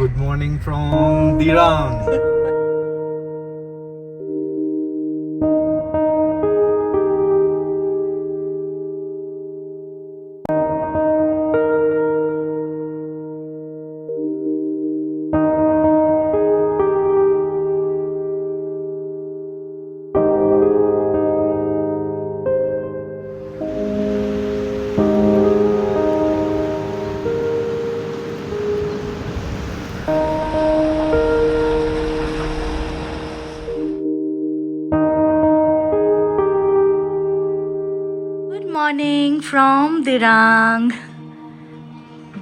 Good morning from Dirang. Good morning from Dirang.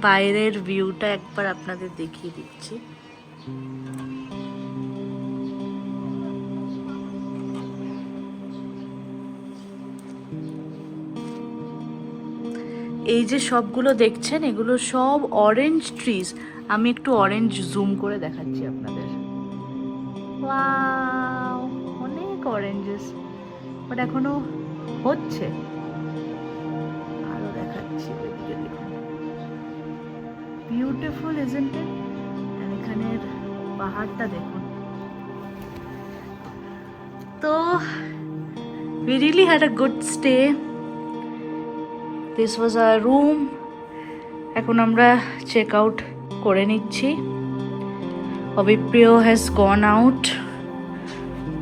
বাইরের ভিউটা একবার আপনাদের দেখিয়ে দিচ্ছি। এই যে সবগুলো দেখছেন এগুলো সব অরেঞ্জ ট্রিজ। আমি একটু অরেঞ্জ জুম করে দেখাচ্ছি আপনাদের। ওয়াও, অনেক অরেঞ্জেস, বাট এখনো হচ্ছে। আরো দেখাচ্ছি, ওইদিকে দেখুন, বিউটিফুল ইজন্ট ইট? আর এখানের পাহাড়টা দেখুন। তো we really had a good stay. This was our room. এখন আমরা চেক আউট করে নিচ্ছি। Avipriyo has gone out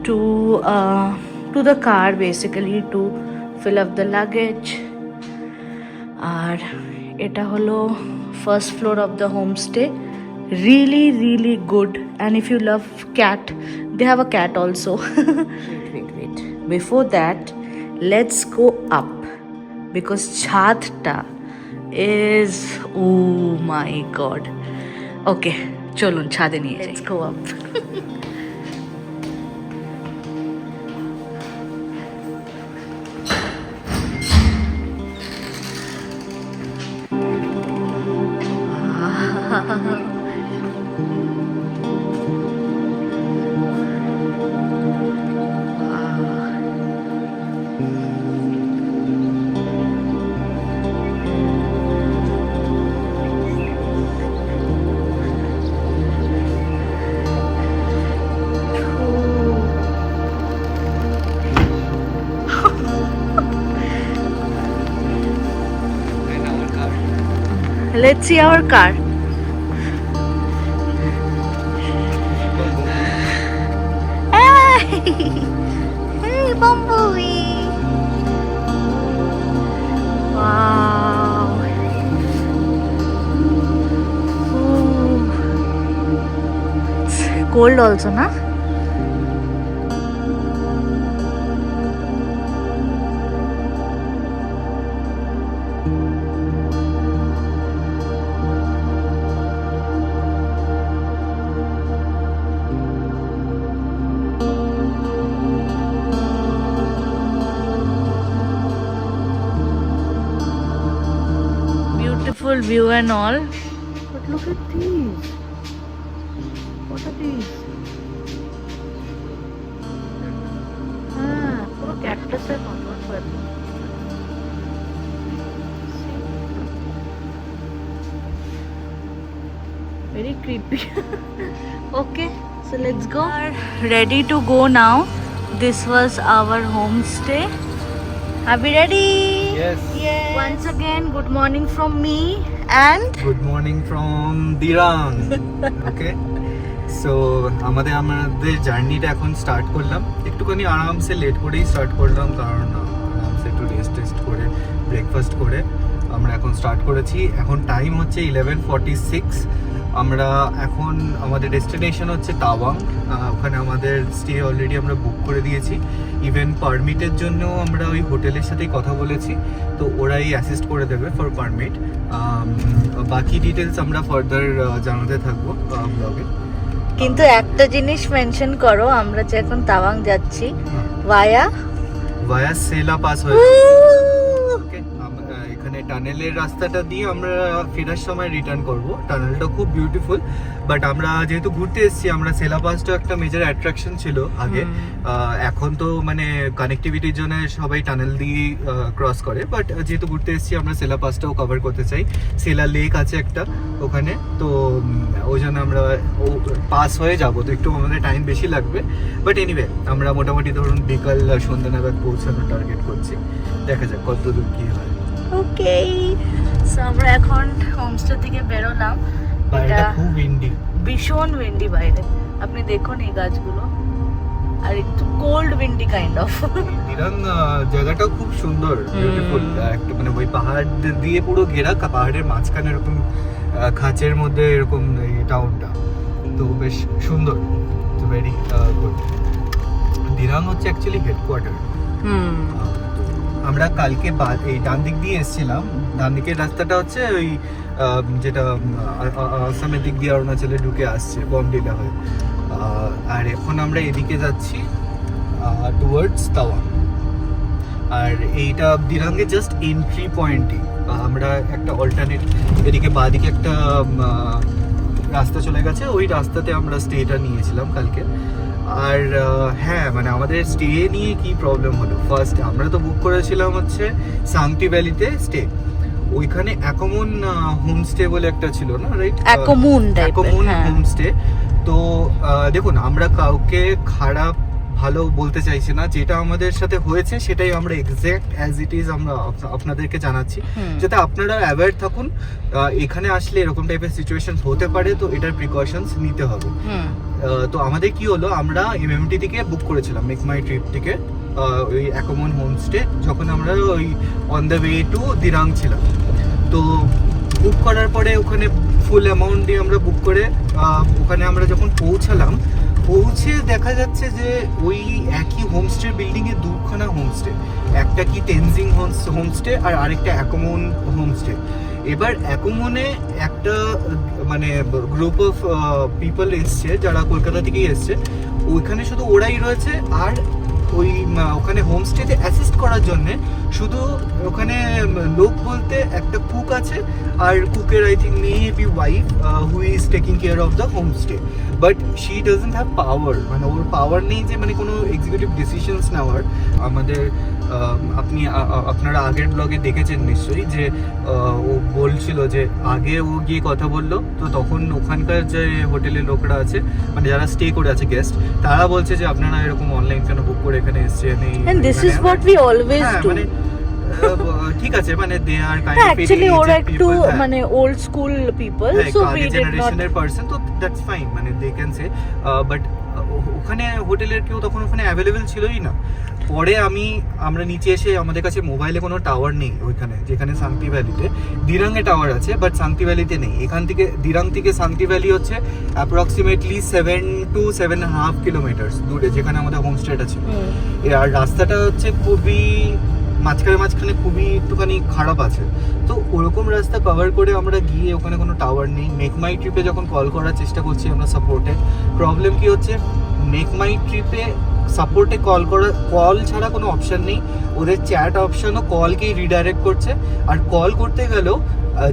to the car basically to fill up the luggage. আর এটা হলো first floor of the homestay. really good, and if you love cat, they have a cat also. wait, before that let's go up because chhatta is, oh my god. Okay, cholun chhade niye let's go up. Let's see our car. Hey, Bumblebee. Wow. Ooh. It's cold also, na? Beautiful view and all. But look at these. What are these? পুরো ক্যাকটাসের মতন। Very creepy. Okay, so let's go. We are ready to go now. This was our homestay. Are we ready? Yes. Once again, good morning from me and Good morning from Dirang. Okay. So আমাদের জার্নিটা এখন start করলাম। একটুখানি আরামসে late করেই start করলাম, কারণ আরামসে একটু রেস্ট করে ব্রেকফাস্ট করে আমরা এখন স্টার্ট করেছি। এখন টাইম হচ্ছে 11:46। আমরা এখন আমাদের ডেস্টিনেশন হচ্ছে তাওয়াং। ওখানে আমাদের স্টে অলরেডি আমরা বুক করে দিয়েছি। ইভেন পারমিটের জন্য আমরা ওই হোটেলের সাথেই কথা বলেছি, তো ওরাই অ্যাসিস্ট করে দেবে ফর পারমিট। বাকি ডিটেলস আমরা ফার্দার জানাতে থাকবো ব্লগে। কিন্তু একটা জিনিস মেনশন করো, আমরা যে এখন তাওয়াং যাচ্ছি ভায়া সেলা পাস হয়েছে। এখানে টানেলের রাস্তাটা দিয়ে আমরা ফেরার সময় রিটার্ন করব। টানেলটা খুব বিউটিফুল, বাট আমরা যেহেতু ঘুরতে এসেছি, আমরা সেলা পাসটা একটা মেজর অ্যাট্রাকশন ছিল আগে। এখন তো মানে কানেক্টিভিটির জন্য সবাই টানেল দিয়ে ক্রস করে, বাট যেহেতু ঘুরতে এসেছি আমরা সেলা পাসটাও কভার করতে চাই। সেলা লেক আছে একটা ওখানে, তো ওই জন্য আমরা পাস হয়ে যাবো, তো একটু আমাদের টাইম বেশি লাগবে। বাট এনিওয়ে আমরা মোটামুটি ধরুন বিকাল সন্ধ্যা নাগাদ পৌঁছানোর টার্গেট করছি, দেখা যাক কত দূর কি হয়। ওকে, সো আমরা এখন হোমস্টে থেকে বেরোলাম। বাইরেটা খুব উইন্ডি, ভীষণ উইন্ডি বাইরে, আপনি দেখুন এই গাছগুলো, আর একটু cold Windy kind of. Dirang জায়গাটাও খুব সুন্দর, বিউটিফুল, একটা মানে ওই পাহাড় দিয়ে পুরো ঘেরা, পাহাড়ের মাঝখানে এরকম খাঁচের মধ্যে এরকম এই টাউনটা, তো বেশ সুন্দর, ভেরি গুড। দিরাং হচ্ছে অ্যাকচুয়ালি হেডকোয়ার্টার। আমরা কালকে এই ডান দিক দিয়ে এসেছিলাম, ডান দিকের রাস্তাটা হচ্ছে ওই যেটা আসামের দিক দিয়ে অরুণাচলে ঢুকে আসছে বমডিলা হয়ে, আর এখন আমরা এদিকে যাচ্ছি টুয়ার্ডস তাওয়াং। আর এইটা দিরাঙ্গে জাস্ট এন্ট্রি পয়েন্টই, আমরা একটা অল্টারনেট এদিকে বাঁদিকে একটা রাস্তা চলে গেছে, ওই রাস্তাতে আমরা স্টেটা নিয়েছিলাম কালকে। আর হ্যাঁ, মানে আমাদের স্টে নিয়ে কি প্রবলেম হলো, ফার্স্ট আমরা তো বুক করেছিলাম হচ্ছে সাংটি ভ্যালিতে স্টে, ওইখানে অ্যাকোমন হোমস্টে বলে একটা ছিল না, রাইট? অ্যাকোমুন হোমস্টে। তো দেখুন, আমরা কাউকে খারাপ ভালো বলতে চাইছি না, যেটা আমাদের সাথে হয়েছে সেটাই আমরা এক্স্যাক্ট অ্যাজ ইট ইজ আমরা আপনাদেরকে জানাচ্ছি, যাতে আপনারা অ্যাওয়্যার থাকুন। এখানে আসলে এরকম টাইপের সিচুয়েশন হতে পারে, তো এটার প্রিকশনস নিতে হবে। তো আমাদের কি হলো, আমরা এমএমটি থেকে বুক করেছিলাম, মেক মাই ট্রিপ থেকে, ওই অ্যাকোমন হোমস্টে, যখন আমরা ওই on the way two Dirang ছিলাম। তো বুক করার পরে ওখানে ফুল অ্যামাউন্ট দিয়ে আমরা বুক করে ওখানে আমরা যখন পৌঁছে দেখা যাচ্ছে যে ওই একই হোমস্টে বিল্ডিং এ দুখানা হোমস্টে, একটা কি তেনজিং হোমস্টে আর আরেকটা অ্যাকোমন হোমস্টে। এবার অ্যাকোমনে একটা মানে গ্রুপ অফ পিপল এসছে যারা কলকাতা থেকেই এসছে, ওইখানে শুধু ওরাই রয়েছে। আর ওখানে হোমস্টেতে অ্যাসিস্ট করার জন্য শুধু ওখানে লোক বলতে একটা কুক আছে, আর কুকের I think maybe wife who is taking care of the homestay, but she doesn't have power, মানে ওর পাওয়ার নেই যে মানে কোনো এক্সিকিউটিভ ডিসিশনস নেওয়ার। আমাদের আপনারা আগের ব্লগে দেখেছেন নিশ্চয়ই যে ও বলছিল যে আগে ও গিয়ে কথা বললো, তো তখন ওখানকার যে হোটেলের লোকরা আছে, মানে যারা স্টে করে আছে গেস্ট, তারা বলছে যে আপনারা এরকম অনলাইন কেন বুক করে এখানে এসেছেন। And this is what we always do. মানে ঠিক আছে, মানে দে আর কাইন্ড অফ অ্যাকচুয়ালি ওরা একটু মানে old school people, so we did not জেনারেশনের পারসন, তো দ্যাটস ফাইন, মানে দে ক্যান সে। বাট ওখানে হোটেলের কেউ তখন ওখানে অ্যাভেলেবেল ছিলই না। পরে আমরা নিচে এসে, আমাদের কাছে মোবাইলে কোনো টাওয়ার নেই ওইখানে, যেখানে সাংতি ভ্যালিতে। দিরাঙে টাওয়ার আছে, বাট সাংতি ভ্যালিতে নেই। এখান থেকে দিরাং থেকে সাংতি ভ্যালি হচ্ছে অ্যাপ্রক্সিমেটলি 7 to 7.5 কিলোমিটার দূরে, যেখানে আমাদের হোমস্টেটা ছিল। আর রাস্তাটা হচ্ছে খুবই মাঝখানে খুবই একটুখানি খারাপ আছে, তো ওরকম রাস্তা কভার করে আমরা গিয়ে ওখানে কোনো টাওয়ার নেই। মেক মাই ট্রিপে যখন কল করার চেষ্টা করছি আমরা সাপোর্টে, প্রবলেম কি হচ্ছে, মেক মাই ট্রিপে সাপোর্টে কল ছাড়া কোনো অপশন নেই, ওদের চ্যাট অপশনও কলকেই রিডাইরেক্ট করছে। আর কল করতে গেলেও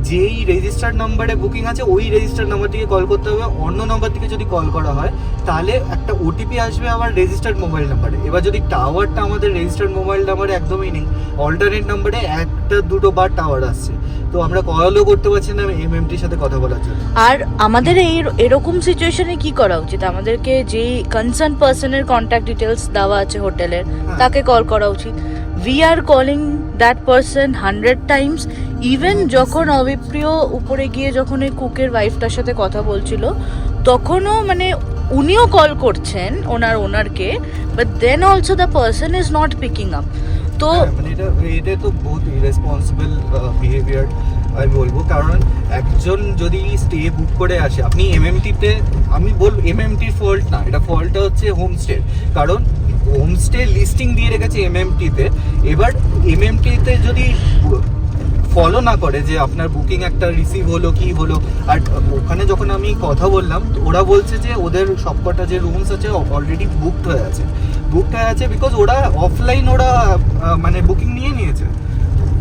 যেই রেজিস্টার্ড নাম্বারে বুকিং আছে ওই রেজিস্টার্ড নাম্বার থেকে কল করতে হবে। অন্য নাম্বার থেকে যদি কল করা হয় তাহলে একটা ওটিপি আসবে আবার রেজিস্টার্ড মোবাইল নাম্বারে। এবার যদি টাওয়ারটা আমাদের রেজিস্টার্ড মোবাইল নাম্বারে একদমই নেই, অল্টারনেট নাম্বারে একটা দুটো বার টাওয়ার আসছে, তো আমরা কলও করতে পারছি না এমএমটির সাথে কথা বলার জন্য। আর আমাদের এরকম সিচুয়েশনে কি করা উচিত, আমাদেরকে যেই কনসার্ন পার্সনের কন্ট্যাক্ট ডিটেলস দেওয়া আছে হোটেলের, তাকে কল করা উচিত। We are calling that person 100 Times. Even যখন অভিপ্রিয় উপরে গিয়ে যখন এই কুকের ওয়াইফটার সাথে কথা বলছিল, তখনও মানে উনিও কল করছেন ওনারকে, but then also the person is not picking up. তো মানে এটা তো বহুত ইরেসপন্সিবল বিহেভিয়ার আমি বলবো, কারণ একজন যদি স্টে বুক করে আসে, আপনি এমএমটিতে, আমি বলবো এমএমটির ফল্ট না, এটা ফল্টটা হচ্ছে হোমস্টে, কারণ হোমস্টে লিস্টিং দিয়ে রেখেছে এমএমটিতে। এবার এমএমটিতে যদি ফলো না করে যে আপনার বুকিং একটা রিসিভ হলো কি হলো, আর ওখানে যখন আমি কথা বললাম ওরা বলছে যে ওদের সবকটা যে রুমস আছে অলরেডি বুকড হয়ে আছে বিকজ ওরা অফলাইন মানে বুকিং নিয়ে নিয়েছে।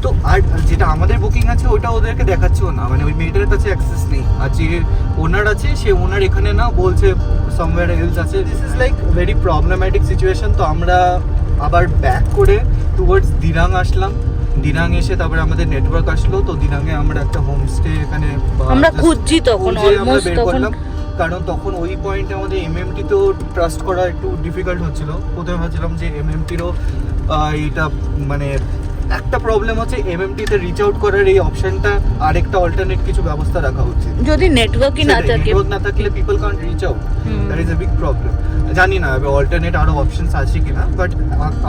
তো আর যেটা আমাদের বুকিং আছে ওটা ওদেরকে দেখাচ্ছেও না, মানে ওই মেয়েটার কাছে অ্যাক্সেস নেই, আর যে ওনার আছে সে ওনার এখানে না, বলছে সামওয়্যার এলস আছে। This is like very problematic situation. তো আমরা আবার ব্যাক করে টুয়ার্ডস দিরাং আসলাম। দিরাং এসে তারপরে আমাদের নেটওয়ার্ক আসলো, তো দিরাঙে আমরা একটা হোমস্টে এখানে আমরা খুঁজছি তখন অলমোস্ট তখন, কারণ তখন ওই পয়েন্টে আমাদের এমএমটি তো ট্রাস্ট করা একটু ডিফিকাল্ট হচ্ছিল। প্রথমে ভাবছিলাম যে এমএমটিরও এটা মানে একটা প্রবলেম হচ্ছে এমএমটিতে রিচ আউট করার এই অপশনটা আরেকটা অল্টারনেট কিছু ব্যবস্থা রাখা উচিত। যদি নেটওয়ার্কই না থাকে, নেটওয়ার্ক না থাকলে people can't reach out, that is a big problem. জানি না অল্টারনেট আরো অপশনস আছে কিনা, বাট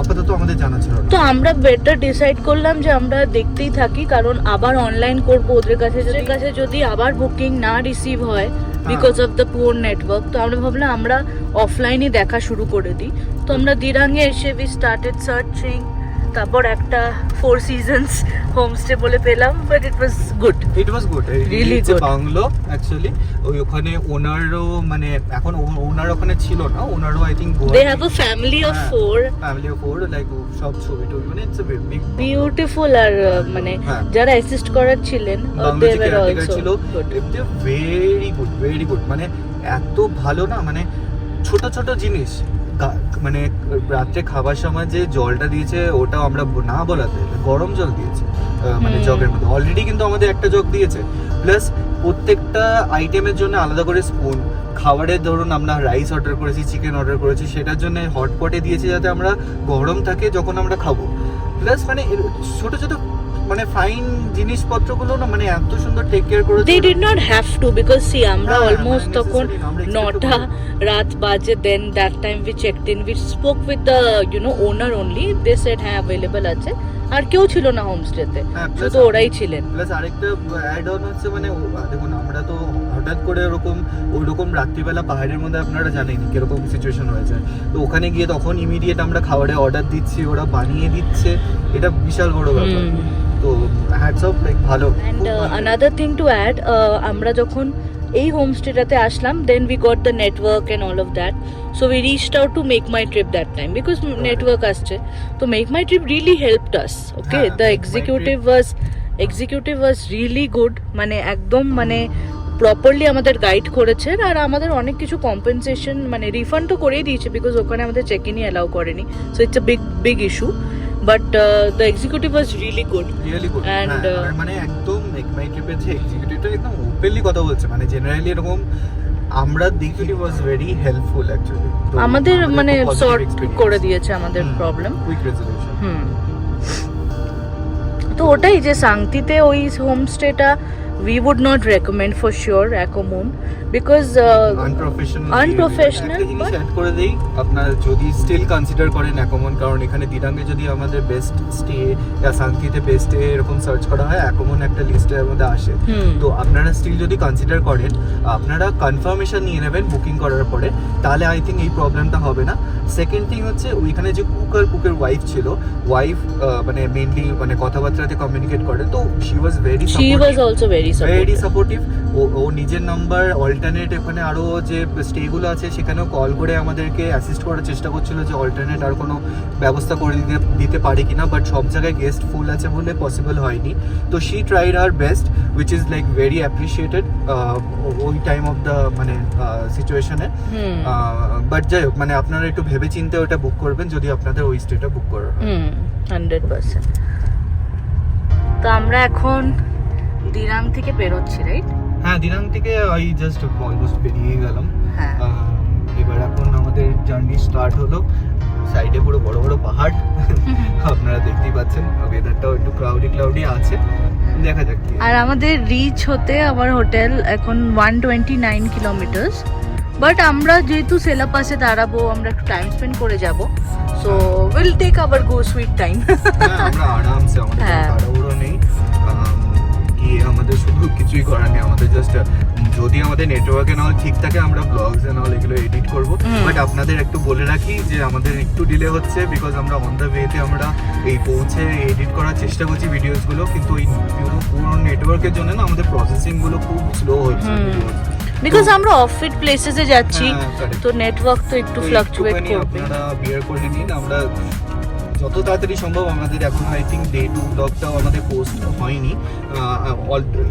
আপাতত আমাদের জানা ছিল না। তো আমরা বেটার ডিসাইড করলাম যে আমরা দেখতেই থাকি, কারণ আবার অনলাইন করব ওদের কাছে যদি আবার বুকিং না রিসিভ হয় because of the poor network, তো আমরা ভাবলাম আমরা অফলাইনে দেখা শুরু করে দিই। তো আমরা দিরাঙে এসে উই স্টার্টেড সার্চিং, তারপর একটা 4 সিজনস হোমস্টে বলে পেলাম, but it was good. Really good bungalow actually. ওখানে ওনারও মানে এখন ওনার ওখানে ছিল না, ওনারও I think they have a family of 4 like সব ছবি টবি, মানে ইটস আ বিগ বিউটিফুল। আর মানে যারা অ্যাসিস্ট করার ছিলেন they were also very good. মানে এত ভালো না, মানে ছোট ছোট জিনিস, মানে রাত্রে খাবার সময় যে জলটা দিয়েছে ওটাও আমরা না বলাতে গরম জল দিয়েছে, মানে জগের মধ্যে অলরেডি কিন্তু আমাদের একটা জগ দিয়েছে, প্লাস প্রত্যেকটা আইটেমের জন্য আলাদা করে স্পুন। খাবারের ধরুন আমরা রাইস অর্ডার করেছি, চিকেন অর্ডার করেছি, সেটার জন্য হটপটে দিয়েছে যাতে আমরা গরম থাকে যখন আমরা খাবো। প্লাস মানে ছোট ছোট মানে ফাইন জিনিসপত্রগুলো না মানে এত সুন্দর টেক কেয়ার করেছে। they did not have to because see আমরা almost তখন 9টা রাত বাজে, then that time we checked in, we spoke with the owner only, they said হ্যাঁ available আছে, আর কেউ ছিল না হোমস্টেতে, শুধু ওরাই ছিলেন। প্লাস আরেকটা অ্যাড অন হচ্ছে, মানে দেখুন আমরা তো হঠাৎ করে ওইরকম রাত্রিবেলা পাহাড়ের মধ্যে আপনারা জানেনই কিরকম সিচুয়েশন হয়েছে, তো ওখানে গিয়ে তখন ইমিডিয়েট আমরা খাবারের অর্ডার দিচ্ছি, ওরা বানিয়ে দিচ্ছে, এটা বিশাল বড় ব্যাপার। তো হ্যাটস অফ, লাইক ভালো। And another thing to add, আমরা যখন এই হোমস্টেটাতে আসলাম, then we got the network and all of that, so we reached out to Make My Trip that time because network আসছে, তো Make My Trip really helped us, okay? The executive was really good, মানে একদম মানে properly আমাদের guide করেছে, আর আমাদের অনেক কিছু কম্পেনসেশন মানে রিফান্ড তো করেই দিয়েছে বিকজ ওখানে আমাদের চেক ইনই অ্যালাউ করেনি, so it's a big issue, but the executive was really good. And মানে একদম মেক মাই ট্রিপের যে এক্সিকিউটিভটা একদম ওপেনলি কথা বলছে, মানে জেনারেলি এরকম আমরা দেখি ওয়াজ ভেরি হেল্পফুল অ্যাকচুয়ালি, আমাদের মানে সর্ট করে দিয়েছে আমাদের প্রবলেম, কুইক রেজলিউশন। তো ওটাই যে সাংতিতে ওই হোমস্টেটা we would not recommend for sure Akomon because unprofessional but add করে দেই, আপনারা যদি স্টিল কনসিডার করেন অ্যাকোমন, কারণ এখানে দিরাঙ্গে যদি আমাদের বেস্ট স্টে বা শান্তিতে বেস্ট স্টে এরকম সার্চ করা হয়, অ্যাকোমন একটা লিস্টের মধ্যে আসে, তো আপনারা স্টিল যদি কনসিডার করেন, আপনারা কনফার্মেশন নিয়ে নেবেন বুকিং করার পরে, তাহলে আই থিঙ্ক এই প্রবলেমটা হবে না। সেকেন্ড থিং হচ্ছে ওইখানে যে কুকের ওয়াইফ ছিল, মানে মেইনলি মানে কথাবার্তাতে কমিউনিকেট করে, তো শি ওয়াজ ভেরি সাপোর্টিভ। ও নিজের নাম্বার অল্টারনেট ওখানে আরো যে স্টেগুলো আছে সেখানেও কল করে আমাদেরকে অ্যাসিস্ট করার চেষ্টা করছিল যে অল্টারনেট আর কোনো ব্যবস্থা করে দিতে পারে কিনা, বাট সব জায়গায় গেস্ট ফুল আছে বলে পসিবল হয়নি, তো she tried her best which is like very appreciated ওই টাইম অফ দ্য মানে সিচুয়েশনে। বাট যাই হোক, মানে আপনারা একটু ভেবে চিন্তে ওটা বুক করবেন যদি আপনাদের ওই স্টেটা বুক করা হয়। 100%। তো আমরা এখন দিরাং থেকে বেরোচ্ছি, রাইট? হ্যাঁ, দিরাং থেকে আই জাস্ট অলমোস্ট বেরিয়ে গেলাম। হ্যাঁ, এবার এখন আমাদের জার্নি স্টার্ট হলো। সাইডে পুরো বড় বড় পাহাড় আপনারা দেখতেই পাচ্ছেন, ওয়েদারটাও একটু ক্লাউডি আছে, দেখা যাক। আর আমাদের রিচ হতে আমার হোটেল এখন 129 কিলোমিটার্স, বাট আমরা যেহেতু সেলাপাসে দাঁড়াবো, আমরা একটু টাইম স্পেন্ড করে যাব, so will take our go sweet time. আমরা আরামসে, আমাদের তাড়াহুড়ো নেই, গিয়ে আমাদের শুধু কিছুই করার নেই, আমাদের জাস্ট যদি আমাদের নেটওয়ার্ক এন্ড অল ঠিক থাকে আমরা ব্লগস এন্ড অল এগুলো এডিট করব। বাট আপনাদের একটু বলে রাখি যে আমাদের একটু ডিলে হচ্ছে বিকজ আমরা অন দ্য ওয়েতে আমরা এই পৌঁছে এডিট করার চেষ্টা করছি ভিডিওসগুলো, কিন্তু এই পুরো নেটওয়ার্কের জন্য না আমাদের প্রসেসিং গুলো খুব স্লো হচ্ছে, বিকজ আমরা অফিট প্লেসেসে যাচ্ছি, তো নেটওয়ার্ক তো একটু ফ্লাকচুয়েট করবে। আপনারা বিয়ার করে নিন, আমরা যত তাড়াতাড়ি সম্ভব আমাদের এখন আই থিঙ্ক ডে 2 ব্লগটাও আমাদের পোস্ট হয়নি,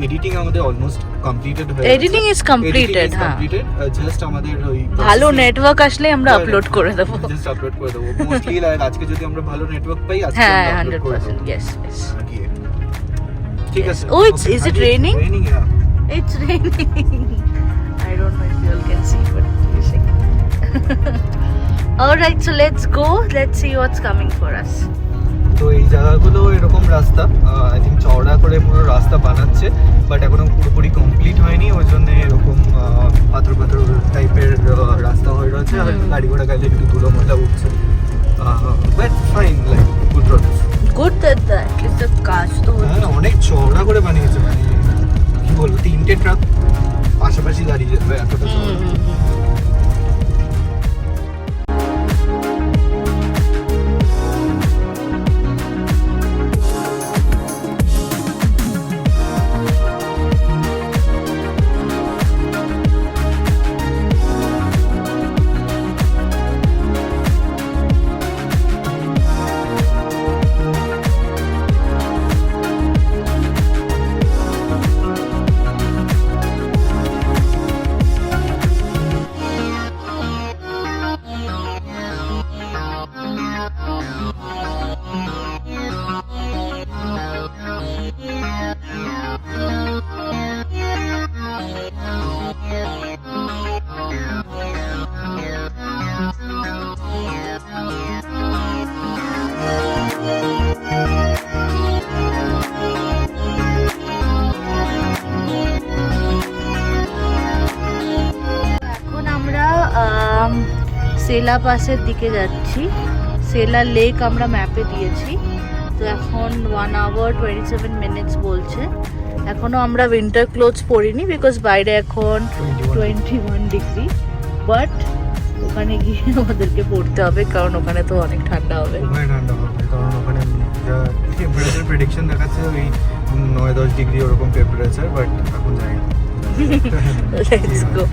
এডিটিং আমাদের অলমোস্ট কমপ্লিটেড হয়ে এডিটিং ইজ কমপ্লিটেড, হ্যাঁ জাস্ট আমাদের ওই ভালো নেটওয়ার্ক আসলে আমরা আপলোড করে দেবো। জাস্ট আপলোড করে দেবো মোস্টলি, আজকে যদি আমরা ভালো নেটওয়ার্ক পাই আজকে হ্যাঁ আমরা আপলোড করে 100%, দেবো। yes yes গিয়ে। ঠিক আছে। Oh, is it raining? Raining, yeah. It's raining. I don't know if you all can see, but you see. Alright, so let's go. Let's see what's coming for us. তো এই জায়গাগুলো এরকম রাস্তা I think চওড়া করে পুরো রাস্তা বানাচ্ছে, বাট এখনো পুরোপুরি কমপ্লিট হয়নি, ওই জন্য এরকম পাথর পাথর টাইপের রাস্তা হয়ে রয়েছে, আর গাড়ি ঘোড়া গেলে একটু ধুলো ময়লা উঠছে, but fine, like good road. Good that at least the কাজ তো হ্যাঁ অনেক চওড়া করে বানিয়েছে, মানে কি বলবো, 3টে ট্রাক পাশাপাশি দাঁড়িয়ে যাবে এতটা চওড়া। এখন আমরা সেলা পাসের দিকে যাচ্ছি। সেলা লেক আমরা ম্যাপে দিয়েছি, তো এখন 1 hour 27 minutes বলছে। এখনো আমরা উইন্টার ক্লোথস পরিনি বিকজ বাইরে এখন 21 ডিগ্রি, বাট ওখানে গিয়ে আমাদেরকে পড়তে হবে কারণ ওখানে তো অনেক ঠান্ডা হবে। ওখানে ঠান্ডা হবে, কারণ ওখানে যা টেম্পারেচার প্রেডিকশন দেখাচ্ছে ওই 9-10 ডিগ্রি ওরকম টেম্পারেচার, বাট এখন যাই না। Let's go.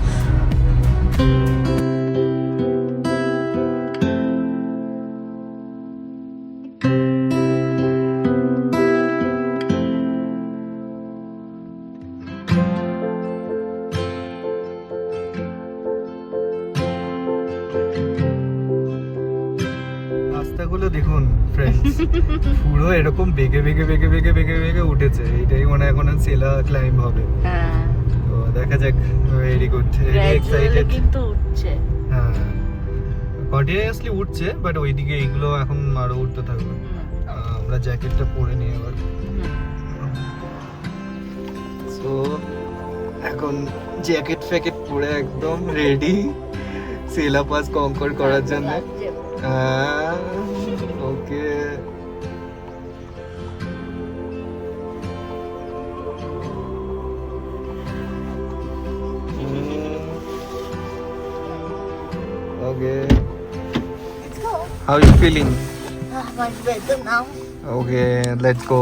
রাস্তাগুলো দেখুন ফ্রেন্ডস, পুরো এরকম বেগে বেগে বেগে বেগে বেগে বেগে উঠেছে, এইটাই মনে হয় এখন সেলা ক্লাইম্ব হবে। হ্যাঁ তো দেখা যাক, ভেরি গুড, ভেরি এক্সাইটেড। কিন্তু উঠছে, হ্যাঁ কন্টিনিউয়াসলি উঠছে, বাট ওইদিকে এইগুলো এখন আরো উঠতে থাকবে। আমরা জ্যাকেটটা পরে নিই এবার। সো এখন জ্যাকেট ফ্যাকেট পরে একদম রেডি সেলা পাস কঙ্কর করার জন্য। ওকে ওকে, how are you feeling? much better now. Okay, let's go.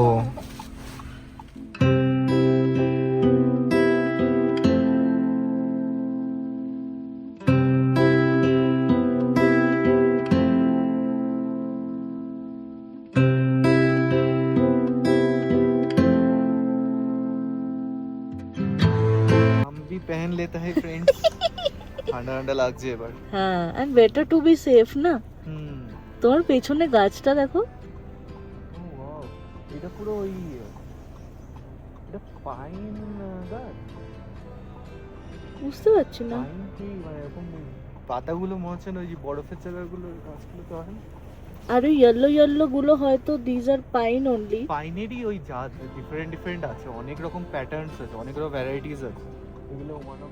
पहन लेता है फ्रेंड्स, ঠান্ডা ঠান্ডা লাগছে এবার। হ্যাঁ, and better to be safe না। তোমার পেছনে গাছটা দেখো, এটা পুরো ওই এটা পাইন গাছ, বুঝতে পারছি না। পাইন কি মানে এরকম পাতাগুলো মনে হচ্ছে না ওই যে বরফের চাদরগুলো গাছগুলো তো হয় না, আর ওই ইয়েলো ইয়েলো গুলো হয়তো দিস আর পাইন অনলি। পাইনেরই ওই জাত ডিফারেন্ট ডিফারেন্ট আছে, অনেক রকম প্যাটার্নস আছে, অনেক রকম ভ্যারাইটিস আছে, এগুলো one of.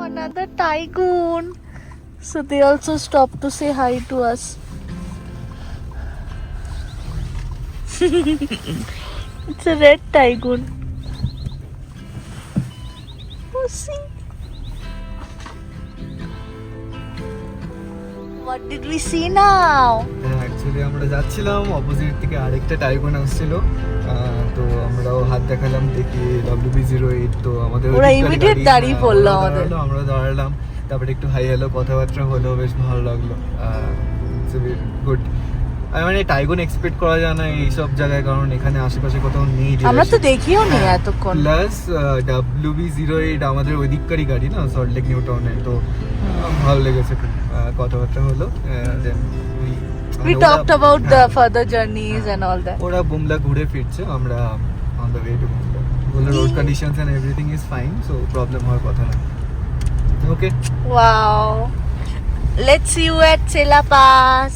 Another tycoon. So they also stopped to say hi to us. It's a red Tygoon. Oh, see. What did we see now? Actually আমরা যাচ্ছিলাম, অপোজিট থেকে আরেকটা টাইগন আসছিল, তো আমরাও হাত দেখালাম দেখি WB08, তো আমাদের ওরা ওদিককারই immediate গাড়ি, দাঁড়িয়ে হ্যাঁ, পড়লো ওরা আমাদের। দাঁড়ালো, আমরা দাঁড়ালাম, তারপরে একটু হাই হ্যালো কথাবার্তা হলো, বেশ ভালো লাগলো। গুড। মানে টাইগন এক্সপেক্ট করা যায় না এইসব জায়গায়, কারণ এখানে আশেপাশে কোথাও নেই। আমরা তো দেখিও নি এতক্ষণ। প্লাস WB08 আমাদের ওই দিককারই গাড়ি না, সল্টলেক নিউ টাউনের, তো ভালো লেগেছে খুব। কথাবার্তা হলো, We talked about the further journeys and all that. ওরা বুমলা ঘুরে ফিরছে, আমরা on the way to Bumla. বলে road conditions and everything is fine, so problem হওয়ার কথা না। ওকে, Wow. Let's see you at Sela Pass.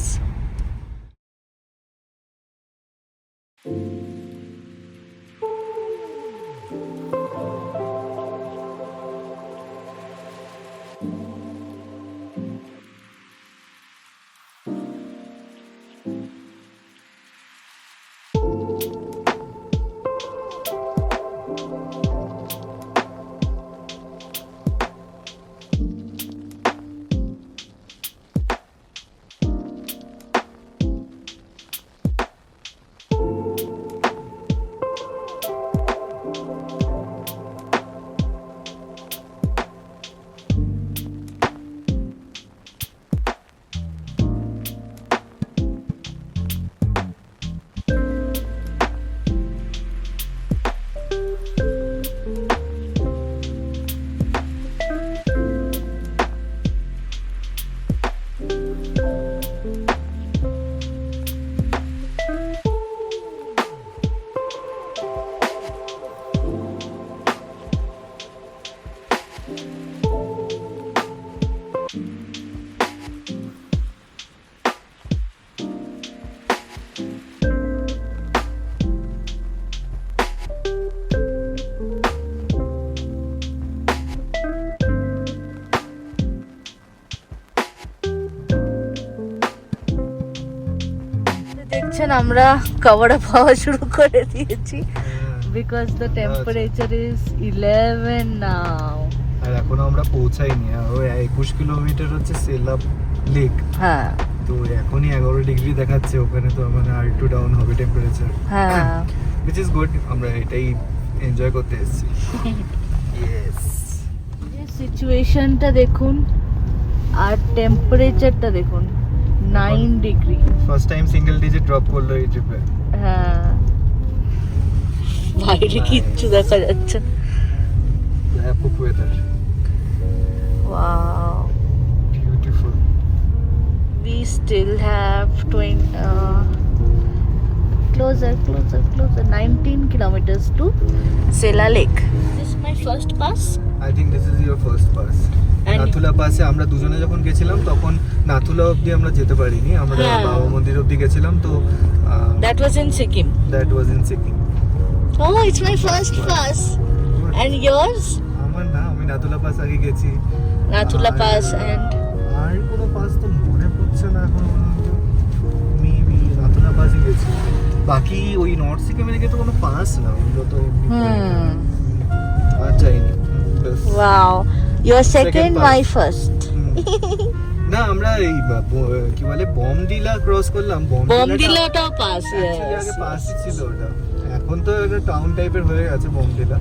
দেখছেন আমরা কভার আপ হওয়া শুরু করে দিয়েছি বিকজ দ্য টেম্পারেচার ইজ 11 নাও। আর এখনো আমরা পৌঁছাইনি, আর ওই 21 কিলোমিটার হচ্ছে সেলা লেক। হ্যাঁ তো এখনই 11 ডিগ্রি দেখাচ্ছে, ওখানে তো মানে আর একটু ডাউন হবে টেম্পারেচার, হ্যাঁ which is good। আমরা এটাই এনজয় করতে এসেছি। ইয়েস, সিচুয়েশনটা দেখুন আর টেম্পারেচারটা দেখুন 9 degree. First time single digit drop করলো এই ট্রিপে। হ্যাঁ বাইরে কিচ্ছু দেখা যাচ্ছে না। Epic weather, wow. Beautiful. We still have closer 19 kilometers to Sela Lake. This is my first pass. I think this is your first pass. And- Nathula পাসে আমরা দুজনে যখন গেছিলাম তখন নাথুলা অবধি আমরা যেতে পারিনি, আমরা হ্যাঁ। বাবা মন্দির অবধি গেছিলাম, তো That was in Sikkim. That was in Sikkim. Oh, it's my first pass. And yours? আমার না, আমি নাথুলা পাস আগে গেছি। Nathula Pass and আর কোনো পাস তো মনে পড়ছে না এখন, মেবি নাথুলা পাসই গেছি। বাকি ওই নর্থ সিকিমে গিয়ে তো কোনো পাস না, ওগুলো তো এমনি আর যাইনি। ব্যাস। wow. Your second, pass. my first. না, আমরা এই কি বলে বমডিলা ক্রস করলাম। Bomdilaটাও pass, Actually yes. আগে পাসই ছিল ওটা, এখন তো একটা টাউন টাইপের হয়ে গেছে বমডিলা।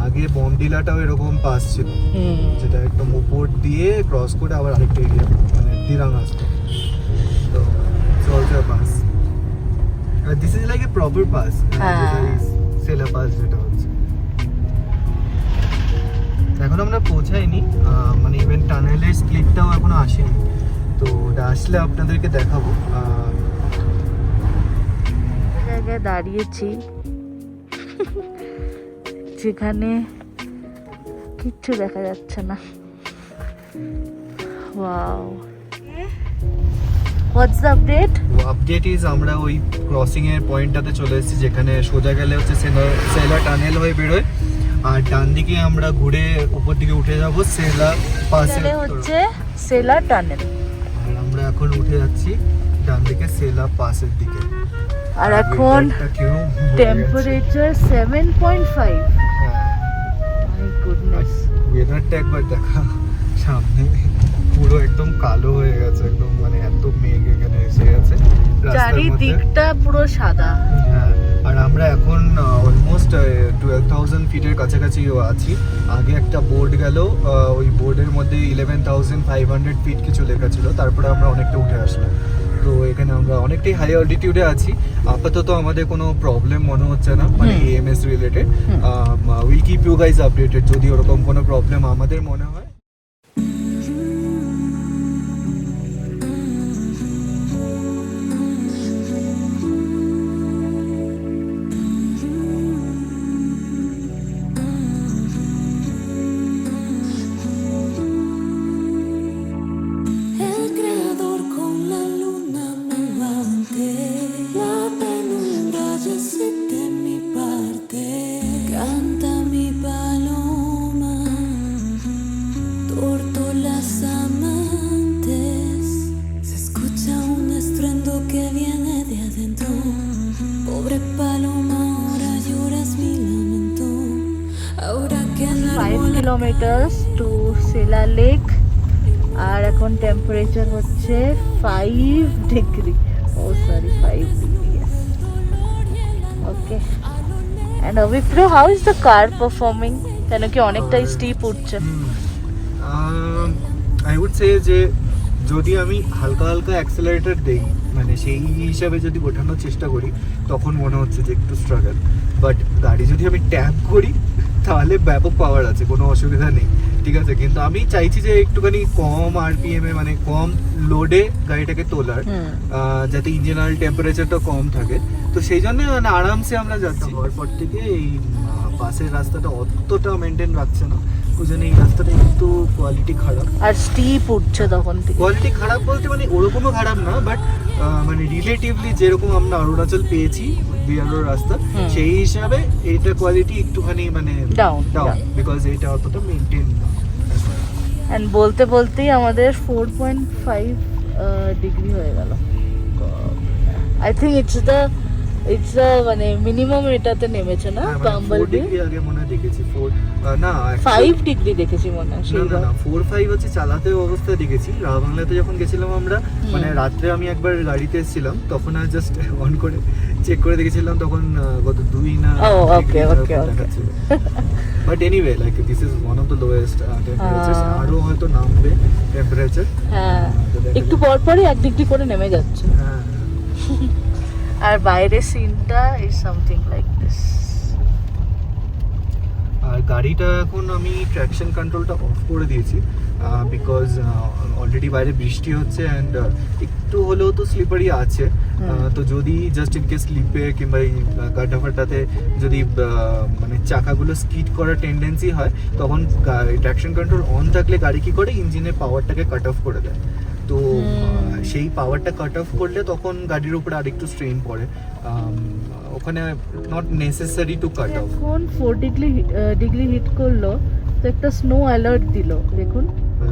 আগে বমডিলাটাও এরকম পাস ছিল, যেটা একদম উপর দিয়ে ক্রস করে আবার আরেকটা এরিয়া মানে দিরাং আসতো, তো also pass. This is like a proper pass, যেটা ইজ সেলা পাস যেটা হচ্ছে। এখন আমরা পৌঁছাইনি, মানে ইভেন টানেলের স্প্লিটটাও এখনো আসেনি, তো ওটা আসলে আপনাদেরকে দেখাবো। জায়গায় দাঁড়িয়েছি যেখানে কিচ্ছু দেখা যাচ্ছে না। Wow, what's the update? Update is আমরা ওই ক্রসিং এর পয়েন্টটাতে চলে এসেছি, যেখানে সোজা গেলে হচ্ছে সেলা টানেল হয়ে বেরোয়, আর ডান দিকে আমরা ঘুরে উপর দিকে উঠে যাব সেলা পাসে, হচ্ছে সেলা টানেল। আর আমরা এখন উঠে যাচ্ছি ডান দিকে সেলা পাসের দিকে। আর এখন টেম্পারেচার 7.5। My goodness. ওয়েদারটা একবার দেখা, সামনে পুরো একদম কালো হয়ে গেছে, একদম মানে এত মেঘ এখানে এসে গেছে চারিদিকটা পুরো সাদা। হ্যাঁ, আর আমরা এখন অলমোস্ট 12,000 ফিটের কাছাকাছি আছি। আগে একটা বোর্ড গেল, ওই বোর্ডের মধ্যে 11,500 ফিট কিছু লেখা ছিল, তারপরে আমরা অনেকটা উঠে আসলাম। তো এখানে আমরা অনেকটাই হাই অল্টিটিউডে আছি। আপাতত আমাদের কোনো প্রবলেম মনে হচ্ছে না, মানে AMS related. Will keep you guys updated যদি ওরকম কোনো প্রবলেম আমাদের মনে হয়। El creador con la luna menguante, la penumbra ya se de mi parte. Canta mi paloma, tórtolas amantes. Se escucha un estruendo que viene de adentro. Pobre paloma, ahora lloras mi lamento. Ahora que en 5 kilometre to Sela lake. আর এখন temperature হচ্ছে 5 degree. Oh sorry, 5 degree. Okay. And Abhipra, how is the car performing? কেন কি অনেকটাই steep উঠছে। I would say যে যদি আমি হালকা হালকা অ্যাক্সেলারেটর দেই, মানে সেই হিসাবে যদি ওঠানোর চেষ্টা করি, তখন মনে হচ্ছে যে একটু স্ট্রাগল। বাট গাড়ি যদি আমি ট্যাপ করি তাহলে ব্যাপক পাওয়ার আছে, কোনো অসুবিধা নেই, ঠিক আছে। কিন্তু আমি চাইছি যে একটুখানি কম আরপিএম এ, মানে কম লোডে গাড়িটাকে তোলার, যাতে ইঞ্জিন অয়েল টেম্পারেচারটা কম থাকে। তো সেই জন্য মানে আরামসে আমরা যাচ্ছি। হওয়ার পর থেকে এই পাশের রাস্তাটা অতটা মেনটেন রাখছে না, ওই জন্য এই রাস্তাটা একটু কোয়ালিটি খারাপ। আর স্টিপ উঠছে তখন থেকে। কোয়ালিটি খারাপ বলতে মানে ওরকমও খারাপ না, বাট মানে রিলেটিভলি যেরকম আমরা অরুণাচল পেয়েছি বিহারের রাস্তা, সেই হিসাবে এইটা কোয়ালিটি একটুখানি মানে ডাউন, বিকজ এটা অতটা মেনটেন না। এন্ড বলতে বলতেই আমাদের 4.5 ডিগ্রি হয়ে গেল। আই থিঙ্ক ইটস দ্য মানে মিনিমাম এটাতে নেমেছে না বাম্বলবি। আগে মনে হয় দেখেছি 4 না 5 ডিগ্রি দেখেছি মনে হয়। না 4-5 হচ্ছে চালাতে অবস্থায় দেখেছি। বাংলাতে যখন গেছিলাম আমরা, মানে রাত্রে আমি একবার গাড়িতে এসেছিলাম, তখন আর জাস্ট অন করে চেক করে দেখেছিলাম, তখন কত 2 না। Okay. But anyway, like this is one of the lowest temperature. আরো হয়তো নামবে টেম্পারেচার। হ্যাঁ, একটু পর পরই 1 ডিগ্রি করে নেমে যাচ্ছে। হ্যাঁ। আর বাইরের সিনটা ইজ সামথিং লাইক দিস। আর গাড়িটা এখন আমি ট্র্যাকশন কন্ট্রোলটা অফ করে দিয়েছি, বিকজ অলরেডি বাইরে বৃষ্টি হচ্ছে অ্যান্ড একটু হলেও তো স্লিপারি আছে। তো যদি জাস্ট ইন কেস স্লিপে কিংবা এই গাড্ডা ফাড্ডাতে যদি মানে চাকাগুলো স্কিড করার টেন্ডেন্সি হয়, তখন ট্র্যাকশন কন্ট্রোল অন থাকলে গাড়ি কি করে ইঞ্জিনের পাওয়ারটাকে কাট অফ করে দেয়। তো সেই পাওয়ারটা কাট অফ করলে তখন গাড়ির উপরে আরেকটু স্ট্রেন পড়ে, ওখানে not necessary to cut off. এখন 4 ডিগ্রি হিট করলো, তো একটা স্নো অ্যালার্ট দিল। দেখুন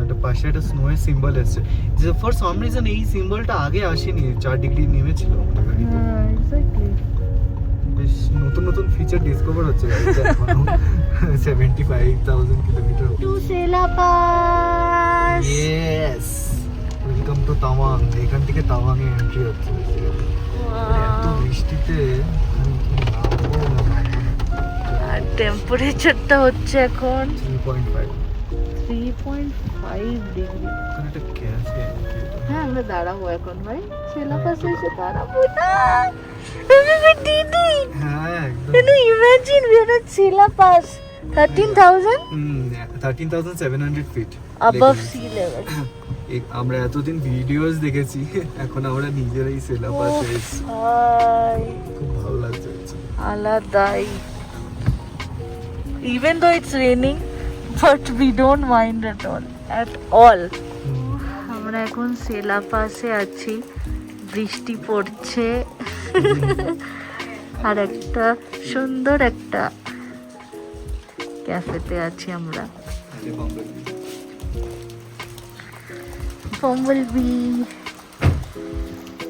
একটা পাশে একটা স্নোয়ের সিম্বল এসেছে, যে ফর সাম রিজন এই সিম্বলটা আগে আসেনি। 4 ডিগ্রি নেমেছিল গাড়িতে। হ্যাঁ, এক্স্যাক্টলি। বেশ নতুন নতুন ফিচার ডিসকভার হচ্ছে গাড়িতে এখনো। 75,000 kilometre. To Sela pass. Yes, welcome to Tawang. এখান থেকে তাওয়াং এ এন্ট্রি হচ্ছে। এত বৃষ্টিতে আমি কি নামবো না নামবো না। আর টেম্পারেচারটা হচ্ছে এখন 3.5 ডিগ্রি। ওখানে একটা ক্যাফে। হ্যাঁ, আমরা দাঁড়াবো এখন ভাই, সেলা পাশে এসে দাঁড়াবো না। হ্যাঁ একদম। Can you imagine we are at Sela Pass, 13,700 feet above sea level. আমরা এতদিন ভিডিওস দেখেছি, এখন আমরা নিজেরাই সেলা পাশে এসেছি। ভাই খুব ভালো লাগছে। আলাদাই। Even though it's raining, but we don't mind at all. আমরা এখন সেলা পাশে আছি, বৃষ্টি পড়ছে। আর একটা সুন্দর একটা ক্যাফেতে আছি আমরা। Bumblebee.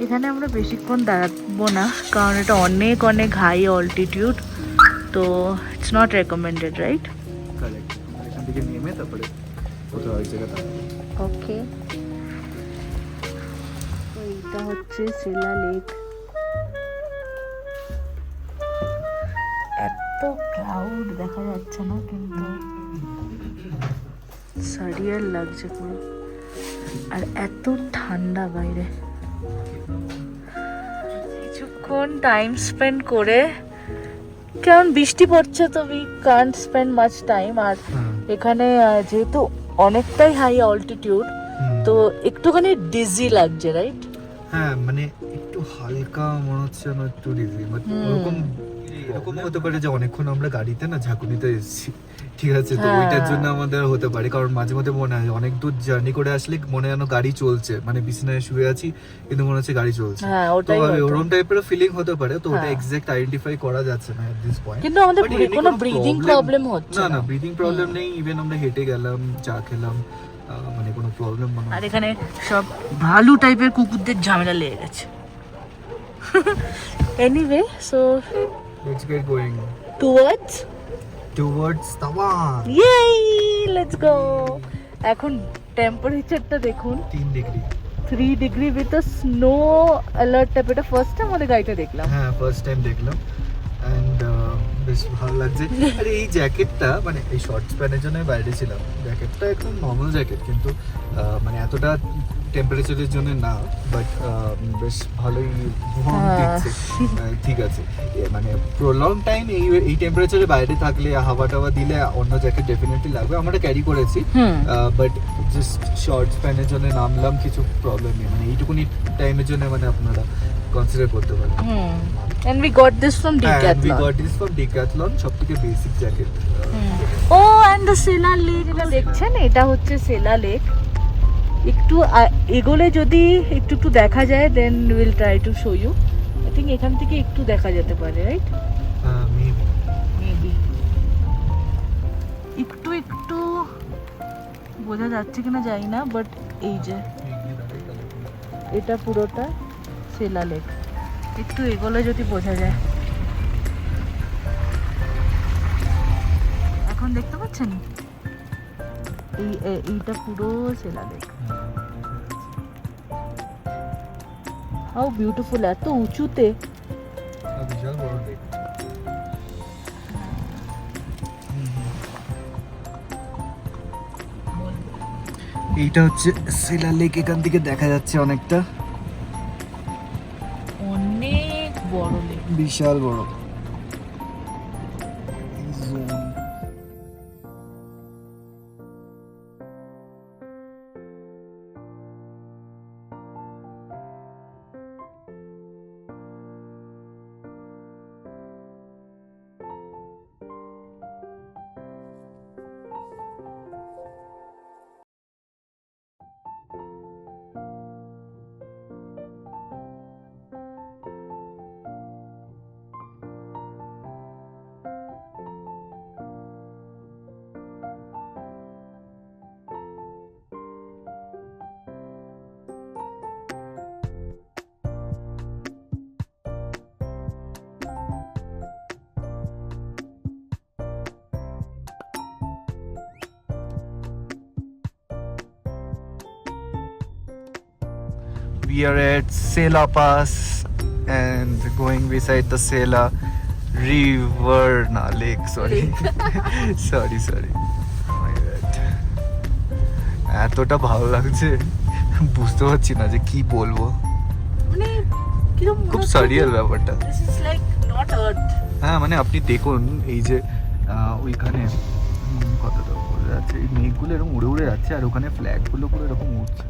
এখানে আমরা বেশিক্ষণ দাঁড়াবো না, কারণ এটা অনেক অনেক হাই অল্টিটিউড, তো it's not recommended, right? Correct, এখান থেকে নেমে তারপরে কোথাও এক জায়গা থাকবে। ওকে, তো এইটা হচ্ছে সেলা লেক। এত ক্লাউড দেখা যাচ্ছে না, কিন্তু সারিয়াল লাগছে পুরো, আর এত ঠান্ডা বাইরে। কিছুক্ষণ টাইম স্পেন্ড করে, কারণ বৃষ্টি পড়ছে তো we can't spend much time. আর এখানে যেহেতু অনেকটাই হাই অল্টিটিউড, তো একটুখানি ডিজি লাগছে, রাইট? হ্যাঁ, মানে একটু হালকা মনে হচ্ছে আমার, একটু ডিজি, বাট এরকম হতে পারে যে অনেকক্ষণ আমরা গাড়িতে না ঝাঁকুনিতে এসেছি, ঠিক আছে? তো ওইটার জন্য আমাদের হতে পারে, কারণ মাঝে মধ্যে মনে হয় অনেক দূর জার্নি করে আসলে মনে হয় গাড়ি চলছে, মানে বিছানায় শুয়ে আছি কিন্তু মনে হচ্ছে গাড়ি চলছে। হ্যাঁ, তো ওটাই ওরকম টাইপের ফিলিং হতে পারে, তো ওটা হ্যাঁ। এক্সাক্ট আইডেন্টিফাই করা যাচ্ছে না এট দিস পয়েন্ট। কিন্তু আমাদের কোনো ব্রিদিং প্রবলেম হচ্ছে না, ব্রিদিং প্রবলেম নেই, ইভেন আমরা হেঁটে গেলাম, চা খেলাম, মানে কোনো প্রবলেম মনে আর এখানে সব ভালু টাইপের কুকুরদের ঝামেলা লেগে গেছে। Anyway, so let's get going towards Tawang. ইয়েই, লেটস গো। এখন টেম্পারেচারটা দেখুন, 3 degree. 3 degree with a snow alert type. এটা ফার্স্ট টাইম আমাদের গাড়িটা দেখলাম। হ্যাঁ, ফার্স্ট টাইম দেখলাম, অ্যান্ড বেশ ভালো লাগছে। আর এই জ্যাকেটটা, মানে এই শর্টস প্যান্টের জন্য বাইরে ছিলাম, জ্যাকেটটা একদম নর্মাল জ্যাকেট, কিন্তু মানে এতটা টেম্পারেচারের জন্য না, বাট বেশ ভালোই দিচ্ছে। ঠিক আছে, মানে প্রলং টাইম এই টেম্পারেচারে বাইরে থাকলে হাওয়া টাওয়া দিলে অন্য জ্যাকেট ডেফিনেটলি লাগবে। আমরা ক্যারি করেছি, বাট জাস্ট শর্টস প্যান্টের জন্য নামলাম, কিছু প্রবলেম নেই, মানে এইটুকুনি টাইমের জন্য মানে আপনারা কনসিডার করতে পারেন। And we got this from Decathlon. We got this from Decathlon, সবথেকে basic jacket. Oh, and the Sela Lake, এটা দেখছেন, এটা হচ্ছে সেলা লেক। একটু এগোলে যদি একটু দেখা যায়, then will try to show you. I think এখান থেকে একটু দেখা যেতে পারে, রাইট? মেবি একটু বোঝা যাচ্ছে কিনা জানি না, বাট এই যে এটা পুরোটা সেলা লেক, একটু এগোলে যদি বোঝা যায়। এখন দেখতে পাচ্ছেন এইটা পুরো সেলা লেক। হাউ বিউটিফুল, এত উঁচুতে। বিশাল বড় লেক। এইটা হচ্ছে সেলা লেক, এখান থেকে দেখা যাচ্ছে অনেকটা, অনেক বড় লেক, বিশাল বড়। We are at Sela Pass and going beside the Sela River, na lake, sorry. sorry. My bad. এতটা ভালো লাগছে, বুঝতে পারছি না যে কি বলবো, মানে কিরকম খুব সারিয়াল ব্যাপারটা। দিস ইজ লাইক নট আর্থ। হ্যাঁ, মানে আপনি দেখুন এই যে ওইখানে কতটা উড়ে যাচ্ছে, এই মেঘগুলো এরকম উড়ে যাচ্ছে, আর ওখানে ফ্ল্যাগগুলো পুরো এরকম উঠছে।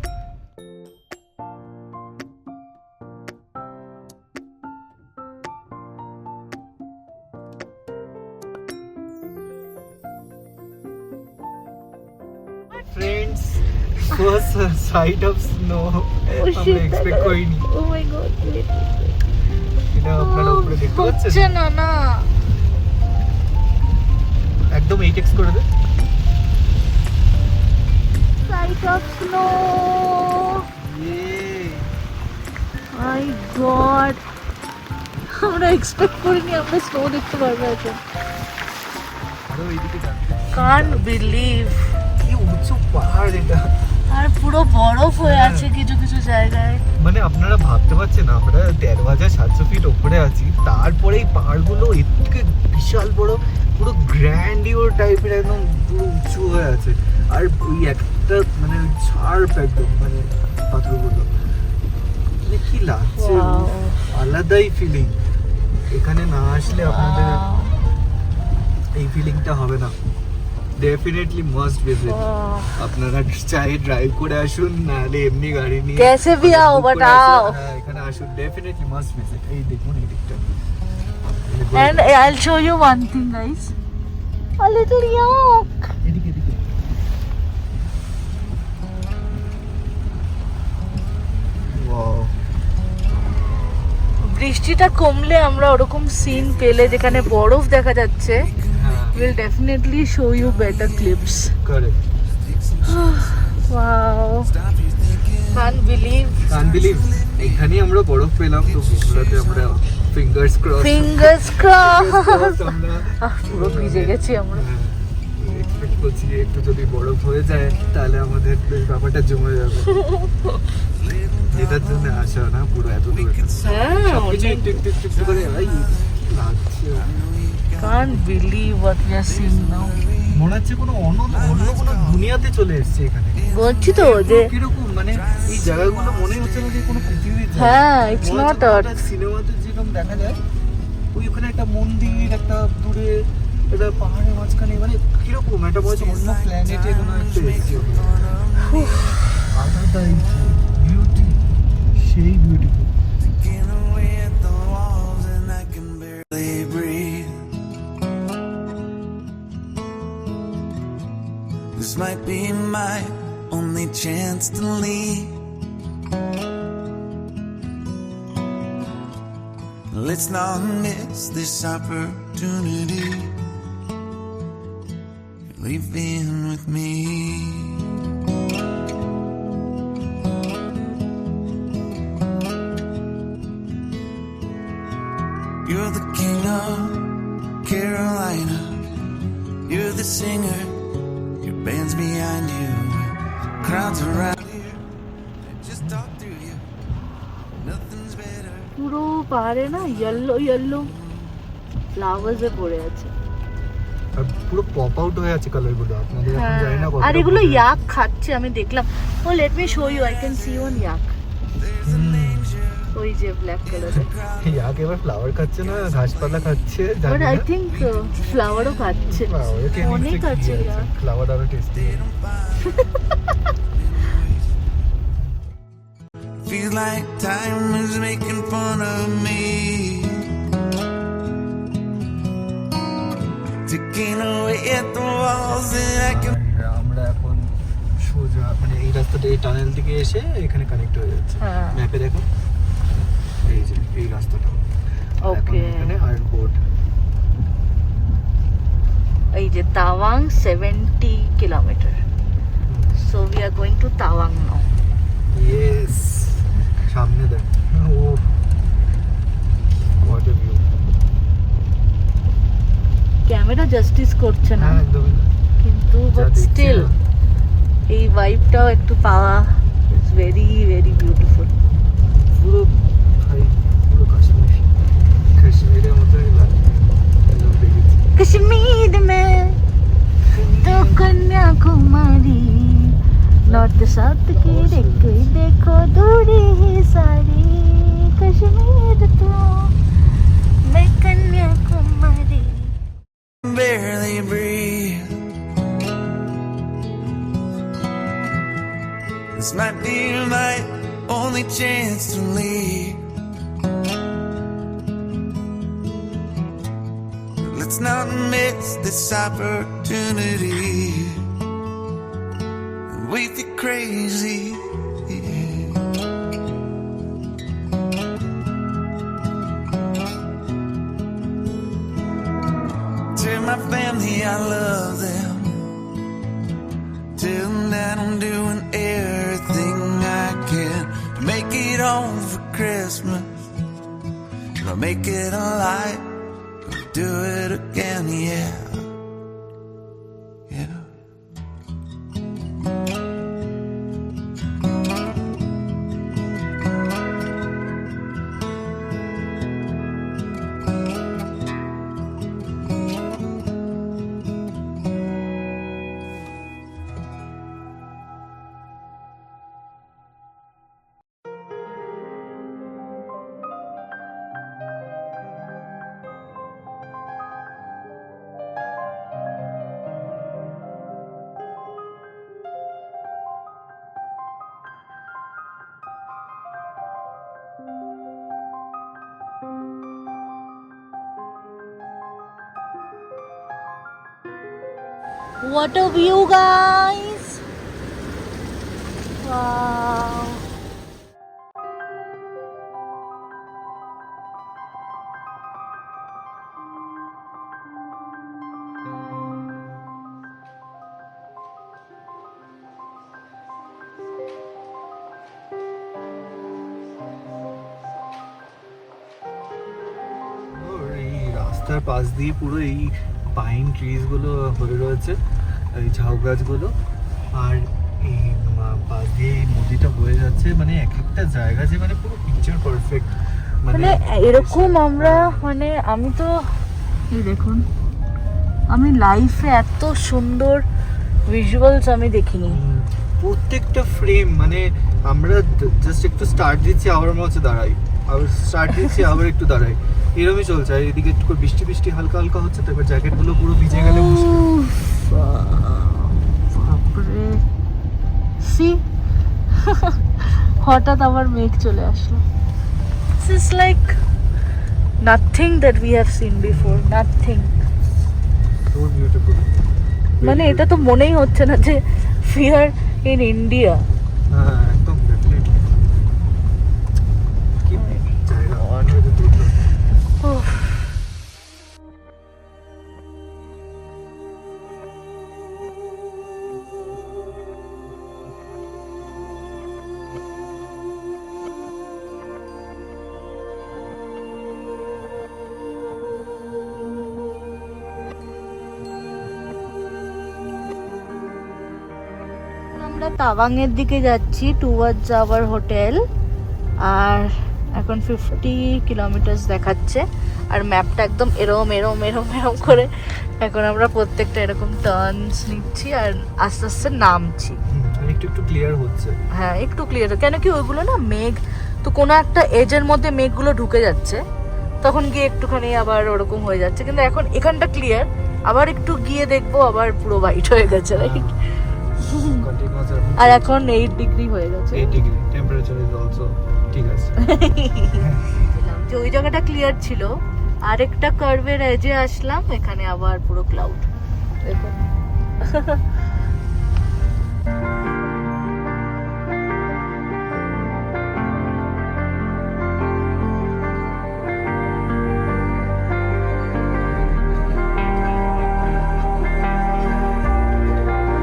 Friends, first sight of snow আমরা এক্সপেক্ট করিনি। ও মাই গড, এটা আপনারা উপরে দেখতে পাচ্ছেন? হচ্ছে না একদম 8x করে দে। Sight of snow. My God, আমরা এক্সপেক্ট করিনি আমরা স্নো দেখতে পারবো এখন। আরো এইদিকে যান। Can't believe. কি উঁচু পাহাড় এটা, আর পুরো বরফ হয়ে আছে কিছু কিছু জায়গায়। মানে আপনারা ভাবতে পারছেন আমরা 13,700 ফিট ওপরে আছি, তারপরে এই পাহাড়গুলো এর থেকে বিশাল বড়, পুরো গ্র্যান্ডিওর টাইপের, একদম পুরো উঁচু হয়ে আছে। আর ওই একটা মানে শার্প একদম মানে পাথরগুলো, মানে কি লাগছে, Wow. আলাদাই ফিলিং। এখানে না আসলে আপনাদের Wow. এই ফিলিংটা হবে না। Definitely must visit. আপনারা চাই ড্রাইভ করে আসুন, নাহলে এমনি গাড়ি নিয়ে कैसे भी आओ book but করে আসুন। आओ। হ্যাঁ, এখানে আসুন, ডেফিনেটলি মাস্ট ভিজিট। এই দেখুন এই দিকটা। And I'll show you one thing guys, a little yak. এদিকে এদিকে। Wow. বৃষ্টিটা কমলে আমরা ওরকম সিন পেলে যেখানে বরফ দেখা যাচ্ছে, হ্যাঁ, will definitely show you better clips. correct. Wow, can't believe. Can't believe এখানেই আমরা বরফ পেলাম, তো বগুড়াতে আমরা ফিঙ্গার্স ক্রস Fingers crossed. আমরা পুরো ভিজে গেছি আমরা। এক্সপেক্ট করছি যে একটু যদি বরফ হয়ে যায় তাহলে আমাদের বেশ ব্যাপারটা জমে যাবে। যেটার জন্য আসা না পুরো এত দূর, হ্যাঁ, সবকিছু একটু একটু একটু একটু করে ভাই কি লাগছে। can't believe what we are seeing now. মনে হচ্ছে কোনো অন্য কোনো দুনিয়াতে চলে এসেছে এখানে। বলছি তো যে কিরকম মানে এই জায়গাগুলো মনে হচ্ছে না যে কোনো পৃথিবীর জায়গা। হ্যাঁ, it's not Earth. সিনেমাতে যেরকম দেখা যায়, ওই ওখানে একটা মন্দির, একটা দূরে এটা পাহাড়ের মাঝখানে, মানে কিরকম একটা বলছে অন্য প্ল্যানেটে কোনো একটা এসেছে। আলাদাই বিউটি, সেই beautiful. Looking away at the walls and I can barely breathe. This might be my only chance to leave. Let's not miss this opportunity. Leave in with me. You're the king of Carolina. You're the singer. Your band's behind you. Crowds around you. They just talk to you. Nothing's better. পুরো পাহাড়ে না yellow yellow ফ্লাওয়ার্সে পড়ে আছে। আর পুরো pop out হয়ে আছে কালারগুলো, আপনাদের এখন হ্যাঁ, জানি না কতটা আর এগুলো বোঝা যায়। ইয়াক খাচ্ছে আমি দেখলাম। Oh let me show you, I can see one yak. ওই যে ব্ল্যাক কালারের। ইয়াক এবার ফ্লাওয়ার খাচ্ছে না ঘাসপাতা খাচ্ছে জানি বাট না। আই থিংক ফ্লাওয়ারও খাচ্ছে। ফ্লাওয়ার খেয়ে অনেক নিশ্চয়ই আছে কি ইয়াক। ফ্লাওয়ার আরো tasty. Feels like time is making fun of me. Ticking away at the walls that I can. আমরা এখন সোজা মানে এই রাস্তাটা, এই টানেল থেকে এসে এখানে কানেক্ট হয়ে যাচ্ছে। হ্যাঁ। ম্যাপে দেখো এই যে এই রাস্তাটা। ওকে, এখানে আর বোর্ড। এই যে Tawang 70 kilometre. So we are going to Tawang now. Yes, সামনে দেখ। Oh what a view. Camera justice করছে না, হ্যাঁ একদমই না। কিন্তু যা বাট দেখছি স্টিল না। এই ভাইবটাও একটু পাওয়া ইজ ভেরি ভেরি বিউটিফুল। পুরো ভাই পুরো কাশ্মীর, কাশ্মীরের মতোই লাগে একদম দেখেছি। कश्मीर में तो कन्याकुमारी, नॉर्थ साउथ की देखो दूरी ही सारी, कश्मीर तो मैं Kanyakumari. Barely breathe. This might be my only chance to leave. Let's not miss this opportunity. We feel crazy. Tell my family I love them. Tell them that I'm doing everything I can to make it home for Christmas. Gonna make it alive. Gonna do it again, yeah. Yeah. What a view, guys! Wow. এই রাস্তার পাশ দিয়ে পুরো এই pine trees গুলো হয়ে রয়েছে, এই ঝাউ গাছগুলো, আর এই পাশ দিয়ে এই নদীটা বয়ে যাচ্ছে। মানে এক একটা জায়গা যে মানে পুরো পিকচার পারফেক্ট। মানে এরকম আমরা মানে আমি তো এই দেখুন, আমি লাইফে এত সুন্দর ভিজুয়ালস আমি দেখিনি। প্রত্যেকটা ফ্রেম মানে আমরা জাস্ট একটু স্টার্ট দিচ্ছি আবার মনে হচ্ছে দাঁড়াই, আবার স্টার্ট দিচ্ছি আবার একটু দাঁড়াই, এরকমই চলছে। আর এদিকে একটু করে বৃষ্টি বৃষ্টি হালকা হালকা হচ্ছে, তারপর জ্যাকেটগুলো পুরো ভিজে গেলে মুশকিল। বাপরে, সি হঠাৎ আবার মেঘ চলে আসলো। This is like nothing that we have seen before, nothing. So beautiful. মানে এটা তো মনেই হচ্ছে না যে we are in India. হ্যাঁ একদম ডেফিনেটলি। কি জায়গা অনেক সুন্দর। উফ। আমরা তাওয়াংয়ের দিকে যাচ্ছি টুয়ার্ডস আওয়ার হোটেল, আর এখন 50 কিলোমিটার দেখাচ্ছে, আর ম্যাপটা একদম এরম এরম এরম এরম করে এখন আমরা প্রত্যেকটা এরকম টার্নস নিচ্ছি আর আস্তে আস্তে নামছি। আর একটু একটু ক্লিয়ার হচ্ছে। হ্যাঁ একটু ক্লিয়ার, কেন কি ওইগুলো না মেঘ তো কোনো একটা এজের মধ্যে মেঘগুলো ঢুকে যাচ্ছে, তখন গিয়ে একটুখানি আবার ওরকম হয়ে যাচ্ছে, কিন্তু এখন এখানটা ক্লিয়ার। আবার একটু গিয়ে দেখবো আবার পুরো হোয়াইট হয়ে গেছে, রাইট? আর এখন 8 ডিগ্রি হয়ে গেছে। 8 ডিগ্রি টেম্পারেচার ইজ অলসো ঠিক আছে। যে ওই জায়গাটা ক্লিয়ার ছিল, আরেকটা কার্ভের এজে আসলাম, এখানে আবার পুরো ক্লাউড। দেখুন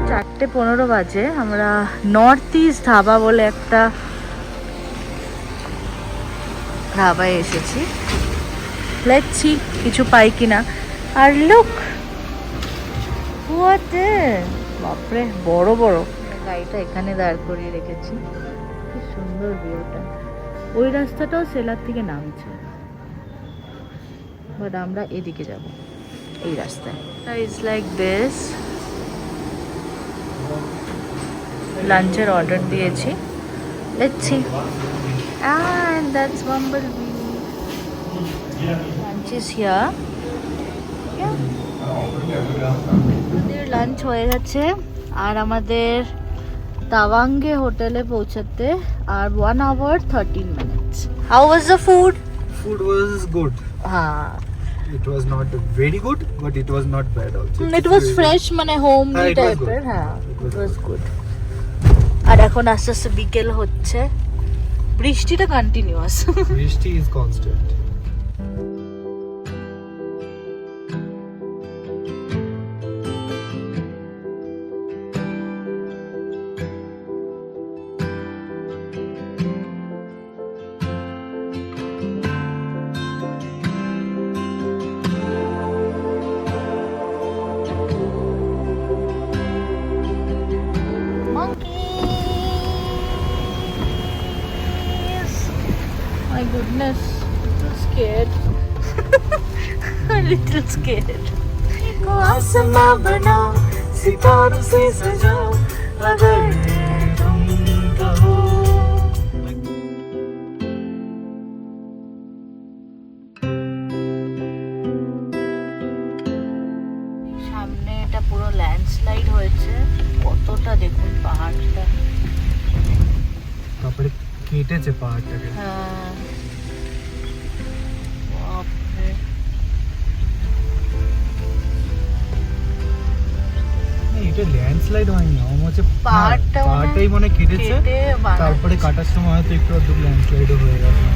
চারটে 15 বাজে, আমরা নর্থ ইস্ট ধাবা বলে একটা ধাবায় এসেছি। লেটস সি কিছু পাই কিনা। আর লুক হোয়াট, বাপরে বড় বড়। গাড়িটা এখানে দাঁড় করিয়ে রেখেছি, কি সুন্দর ভিউটা। ওই রাস্তাটাও সেলার থেকে নামছে, বাট আমরা এদিকে যাব এই রাস্তায়। It's like this. লাঞ্চের অর্ডার দিয়েছি, let's see. And that's Bumblebee. Lunch is here. Yeah. আমাদের লাঞ্চ হয়ে গেছে, আর আমাদের তাওয়াঙ্গে হোটেলে পৌঁছাতে আর 1 hour 13 minutes. How was the food? Food was good. হ্যাঁ, It was not very good, but it was not bad also. it was fresh, মানে homely হ্যাঁ, it was টাইপের। good. হ্যাঁ, It it was was good. আর এখন আস্তে আস্তে বিকেল হচ্ছে, বৃষ্টিটা কন্টিনিউয়াস। বৃষ্টি is constant. scared. A little scared. आसमां बनाओ सितारों से सजाओ अगर तुम कहो। সামনে এটা পুরো ল্যান্ডস্লাইড হয়েছে, কতটা দেখুন পাহাড়টা। তারপরে কেটেছে পাহাড়টাকে। হ্যাঁ বাপরে। এটা ল্যান্ডস্লাইড হয়নি, আমার মনে হচ্ছে পাহাড়টা মনে হয় পাহাড়টাই মনে হয় কেটেছে, কেটে বানাচ্ছে। তারপরে কাটার সময় হয়তো একটু আধটু ল্যান্ডস্লাইডও হয়ে গেছে।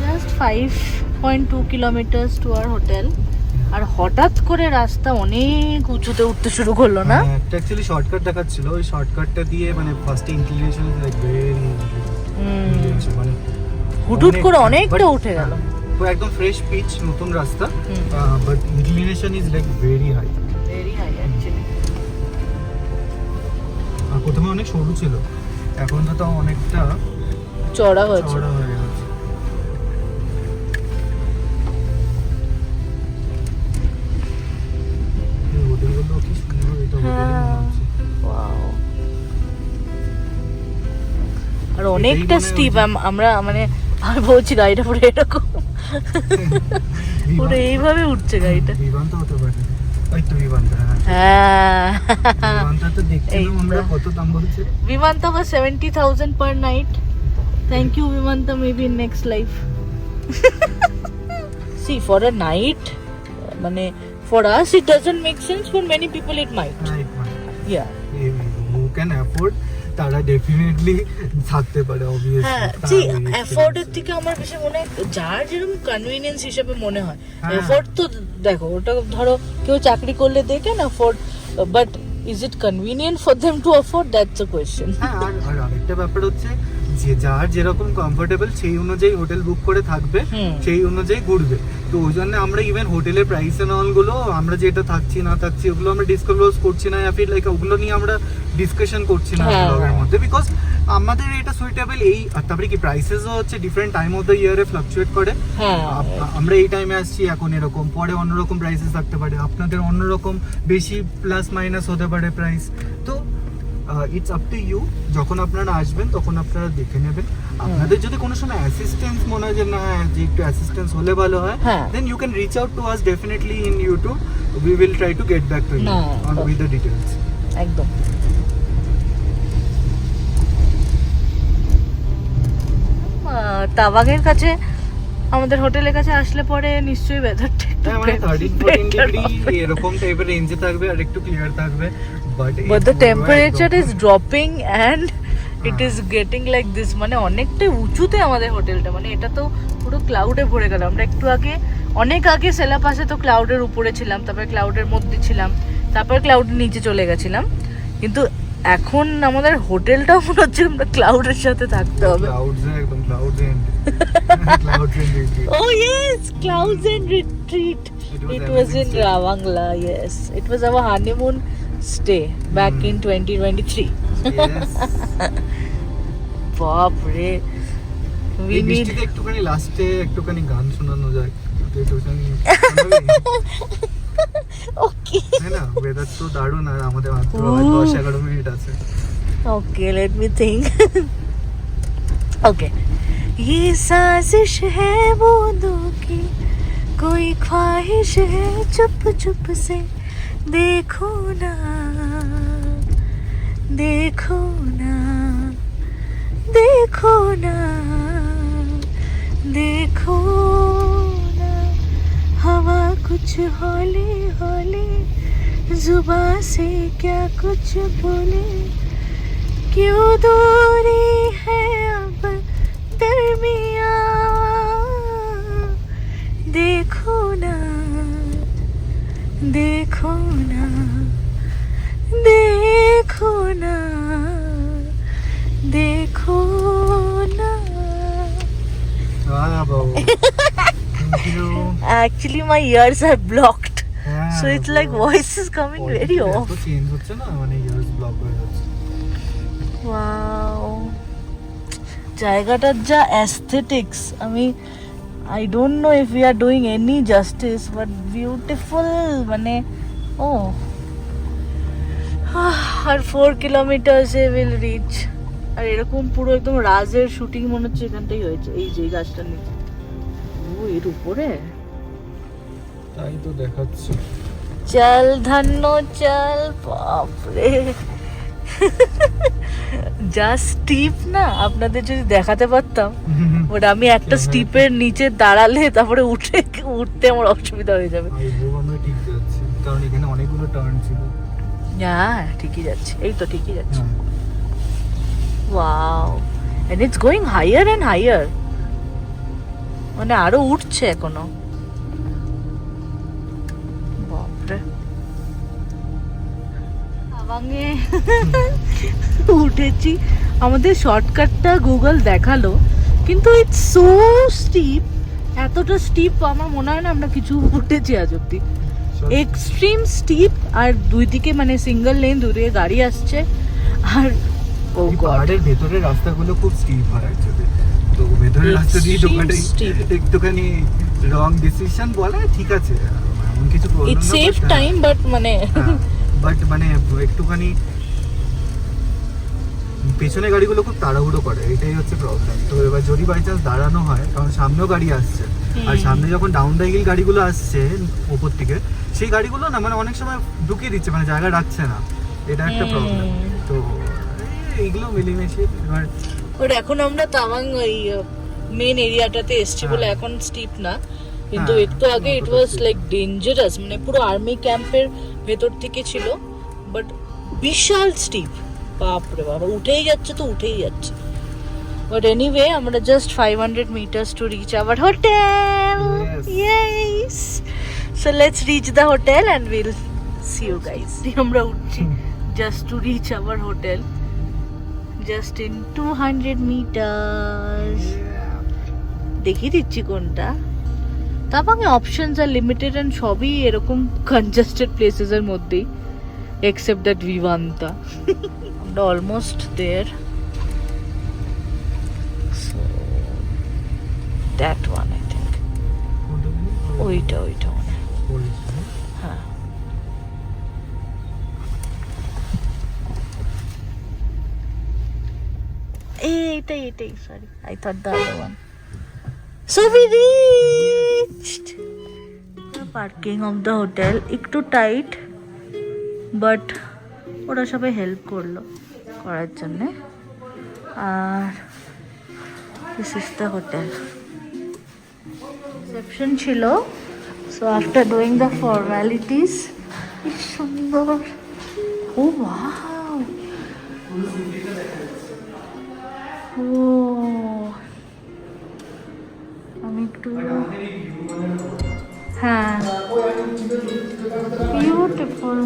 Just 5.2 kilometre to our hotel. আর হঠাৎ করে রাস্তা অনেক উঁচুতে উঠতে শুরু করলো না? হ্যাঁ, একটা অ্যাকচুয়ালি শর্টকাট দেখাচ্ছিল, ওই শর্টকাটটা দিয়ে মানে first inclination is like very মানে হুটহুট করে অনেকটা but, উঠে গেল। তো একদম ফ্রেশ পিচ, নতুন রাস্তা, hmm. But inclination is like very high. Very high actually. আর প্রথমে অনেক সরু ছিল, এখন তো তাও অনেকটা চড়া হয়েছে। চওড়া হয়ে গেছে। এই হোটেলগুলো কি সুন্দর, এটা হোটেলই মনে হচ্ছে। Wow. আর অনেকটা মনে স্টিপ। আমরা মানে আমি বলছি গাড়িটা পুরো এরকম পুরো এইভাবে উঠছে গাড়িটা। বিমান তো হতে পারে, ওই তো বিমানটা। হ্যাঁ বিমানটা তো দেখতে এই না আমরা তো। কত দাম বলছে। বিমানটা আবার 70,000 পার নাইট। থ্যাংক ইউ বিমানটা, maybe in next life. See for a night মানে for us it doesn't make sense, for many people it might. Right মানে ইয়া হু ক্যান অ্যাফোর্ড তারা ডেফিনেটলি থাকতে পারে হ্যাঁ অবভিয়াসলি। জি, এফোর্টের থেকে আমার বেশি মনে হয় যার যেরকম কনভিনিয়েন্স হিসেবে মনে হয়। হ্যাঁ। এফোর্ট তো দেখো, ওটা ধরো কেউ চাকরি করলে they can afford, but is it convenient for them to afford, that's a question. হ্যাঁ, আর আরেকটা ব্যাপার হচ্ছে যে যার যেরকম কমফোর্টেবল সেই অনুযায়ী হোটেল বুক করে থাকবে, হুম। সেই অনুযায়ী ঘুরবে। তো ওই জন্য আমরা ইভেন হোটেলের প্রাইস এন্ড অল গুলো আমরা যেটা থাকছি না থাকছি ওগুলো আমরা ডিসক্লোজ করছি না, ফির লাইক ওগুলো নিয়ে আমরা ডিসকাশন করছি না হ্যাঁ। ব্লগের মধ্যে, বিকজ আমাদের এটা সুইটেবল এই। আর তারপরে কি প্রাইসেসও হচ্ছে ডিফারেন্ট টাইম অফ দ্য ইয়ারে ফ্লাকচুয়েট করে। হ্যাঁ আমরা এই টাইমে আসছি এখন এরকম, পরে অন্যরকম প্রাইসেস থাকতে পারে, আপনাদের অন্যরকম বেশি প্লাস মাইনাস হতে পারে প্রাইস। তো ইটস আপ টু ইউ, যখন আপনারা আসবেন তখন আপনারা দেখে নেবেন। আপনাদের যদি কোনো সময় অ্যাসিস্ট্যান্স মনে হয় যে না যে একটু অ্যাসিস্ট্যান্স হলে ভালো হয়, হ্যাঁ। Then you can reach out to us definitely in YouTube. We will try to get back to you না, উইথ দ্য ডিটেলস। একদম। তাবাগের কাছে আমাদের হোটেলের কাছে আসলে পরে নিশ্চয়ই ওয়েদারটা একটু হ্যাঁ, মানে 13-14 better ডিগ্রি হবে। এরকম টাইপের রেঞ্জে থাকবে আর একটু ক্লিয়ার থাকবে, but But the temperature is dropping and it is getting like this, মানে অনেকটা উঁচুতে আমাদের হোটেলটা, মানে এটা তো পুরো ক্লাউডে ভরে গেল। আমরা একটু আগে অনেক আগে সেলাপাসে তো ক্লাউডের উপরে ছিলাম, তারপরে ক্লাউডের মধ্যে ছিলাম, তারপর ক্লাউডের নিচে চলে গেছিলাম, কিন্তু এখন আমাদের হোটেলটাও মনে হচ্ছে আমরা ক্লাউডের সাথে থাকতে হবে। ক্লাউডস একদম clouds and clouds and Oh yes, clouds and retreat. It was in Ravangla. Yes, it was our honeymoon stay back in 2023. Yes. বাপ রে, we এই need বৃষ্টিতে একটুখানি লাস্টে একটুখানি গান শোনানো যায়, একটুখানি okay. তাই না? ওয়েদার তো দারুণ, আর আমাদের মাত্র Ooh. 10-11 মিনিট আছে। Okay, let me think. Okay. ये साजिश है बूंदों की, कोई ख्वाहिश है चुप चुप से, देखो ना देखो ना देखो ना देखो ना, हवा कुछ हौले हौले, जुबां से क्या कुछ बोले, क्यों दूरी है अब दरमियां, देखो ना देखो ना देखो ना देखो ना। বাহ বাবা, thank you. Actually my ears are blocked, হ্যাঁ, so it's like voice is coming very off. Change হচ্ছে না, মানে ইয়ার্স ব্লক হয়ে যাচ্ছে। Wow. জায়গাটার যা অ্যাস্থেটিক্স, আমি I don't know if we are doing any justice, but beautiful, মানে ও আর 4 কিলোমিটার্স এ উইল রিচ। আর এরকম পুরো একদম রাজের শুটিং মনে হচ্ছে এখানটাই হয়েছে, এই যে গাছটার নিচে। ও এর উপরে তাই তো দেখাচ্ছি। চল ধন্য চল, বাপরে যা স্টিপ না, আপনাদের যদি দেখাতে পারতাম, বাট আমি একটা স্টিপের নিচে দাঁড়ালে তারপরে উঠতে আমার অসুবিধা হয়ে যাবে। আমরা ঠিক যাচ্ছি কারণ এখানে অনেকগুলো টার্ন ছিল। হ্যাঁ ঠিকই যাচ্ছে, এই তো ঠিকই যাচ্ছে। Wow, and it's going higher and higher, মানে আরো উঠছে এখনো। বাপরে, তাওয়াংয়ে উঠেছি। আমাদের শর্টকাটটা গুগল দেখালো, কিন্তু ইটস সো স্টিপ, এতটা স্টিপ আমার মনে হয় না আমরা কিছু উঠেছি আজ অব্দি। এক্সট্রিম স্টিপ, আর দুই দিকে মানে সিঙ্গেল লেন, দুই দিকে গাড়ি আসছে। আর ও গড, পাহাড়ের ভেতরের রাস্তাগুলো খুব স্টিপ হয় অ্যাকচুয়ালি। তো ভেতরের রাস্তা দিয়ে ঢোকাটাই একটুখানি রং ডিসিশন বলে, ঠিক আছে এমন কিছু প্রবলেম না, ইটস সেভ টাইম, বাট মানে একটুখানি পেছনে গাড়িগুলো খুব তাড়াহুড়ো করে, এটাই হচ্ছে প্রবলেম। তো এবার যদি বাই চান্স দাঁড়ানো হয়, কারণ সামনেও গাড়ি আসছে, আর সামনে যখন ডাউন দ্য হিল গাড়িগুলো আসছে উপর থেকে, সেই গাড়িগুলো না মানে অনেক সময় ঢুকিয়ে দিচ্ছে, মানে জায়গা রাখছে না, এটা একটা প্রবলেম। তো এইগুলো মিলেমিশে এবার বাট এখন আমরা তাওয়াং ওই মেন এরিয়াটাতে এসছি বলে এখন স্টিপ না, কিন্তু একটু আগে ইট ওয়াজ লাইক ডেঞ্জারাস, মানে পুরো আর্মি ক্যাম্পের ভেতর থেকে ছিল, বাট বিশাল স্টিপ, বাপরে বাবা, উঠেই যাচ্ছে তো উঠেই যাচ্ছে। বাট এনিওয়ে, আমরা just 500 meters to reach our hotel. Yes. So let's reach the hotel and we'll see you guys. আমরা উঠছি just to reach our hotel. Just in 200 meters. দেখিয়ে দিচ্ছি কোনটা। তাওয়াংয়ে অপশনস আর লিমিটেড এন্ড সবই এরকম congested places এর মধ্যেই, except that Vivanta. আমরা almost there. So that one I think, ওইটা মনে হয়। হ্যাঁ, এইটাই sorry, I thought the other one. So we reached the parking of the hotel. একটু টাইট, বাট ওরা সবাই হেল্প করলো করার জন্যে। আর this is the hotel. Reception ছিল, so after doing the formalities, কি সুন্দর। ও ওয়াও, ও আমি একটু, হ্যাঁ বিউটিফুল।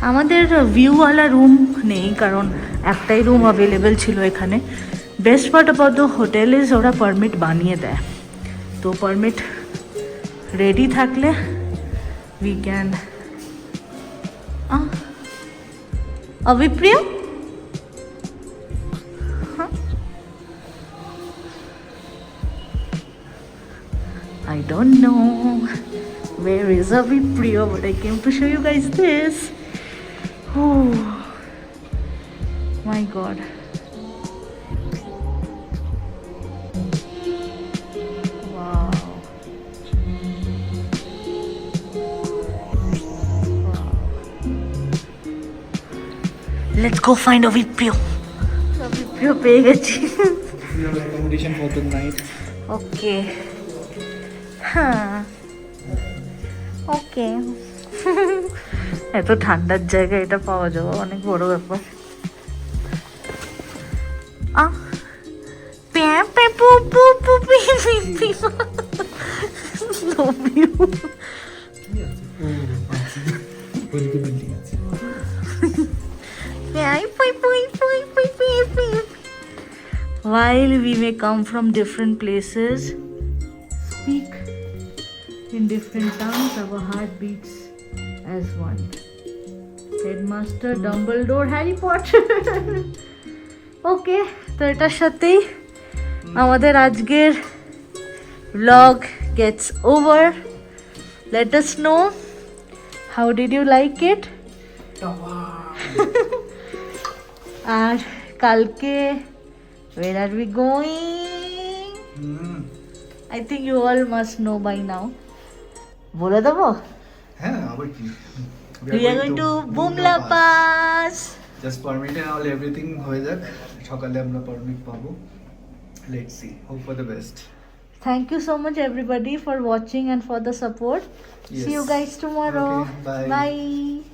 আমাদের ভিউওয়ালা রুম নেই, কারণ একটাই রুম অ্যাভেলেবেল ছিল এখানে। Best part about the hotel is ওরা পারমিট বানিয়ে দেয়, তো পারমিট রেডি থাকলে we can. Abhipriyo, I don't know where is Avipriya, but I came to show you guys this. Oh my god. Wow. Let's go find Avipriya. Avipriya পেয়ে গেছি। Your accommodation for the night. Okay. হ্যাঁ, ওকে। এত ঠান্ডার জায়গায় এটা পাওয়া যাওয়া অনেক বড় ব্যাপার। While we may come from different places, speak in different tongues, our heart beats as one. Headmaster, Dumbledore, Harry Potter. Okay, তো এটার সাথেই আমাদের আজকের vlog gets over. Let us know how did you like it. আর কালকে where are we going? I think you all must know by now. বলে দেবো? হ্যাঁ আবার কি We are going to Bumla Pass. Just permit and all everything হয়ে যাক, সকালে আমরা পারমিট পাবো। Let's see, hope for the best. Thank you so much everybody for watching and for the support. Yes. See you guys tomorrow. Okay, bye. Bye.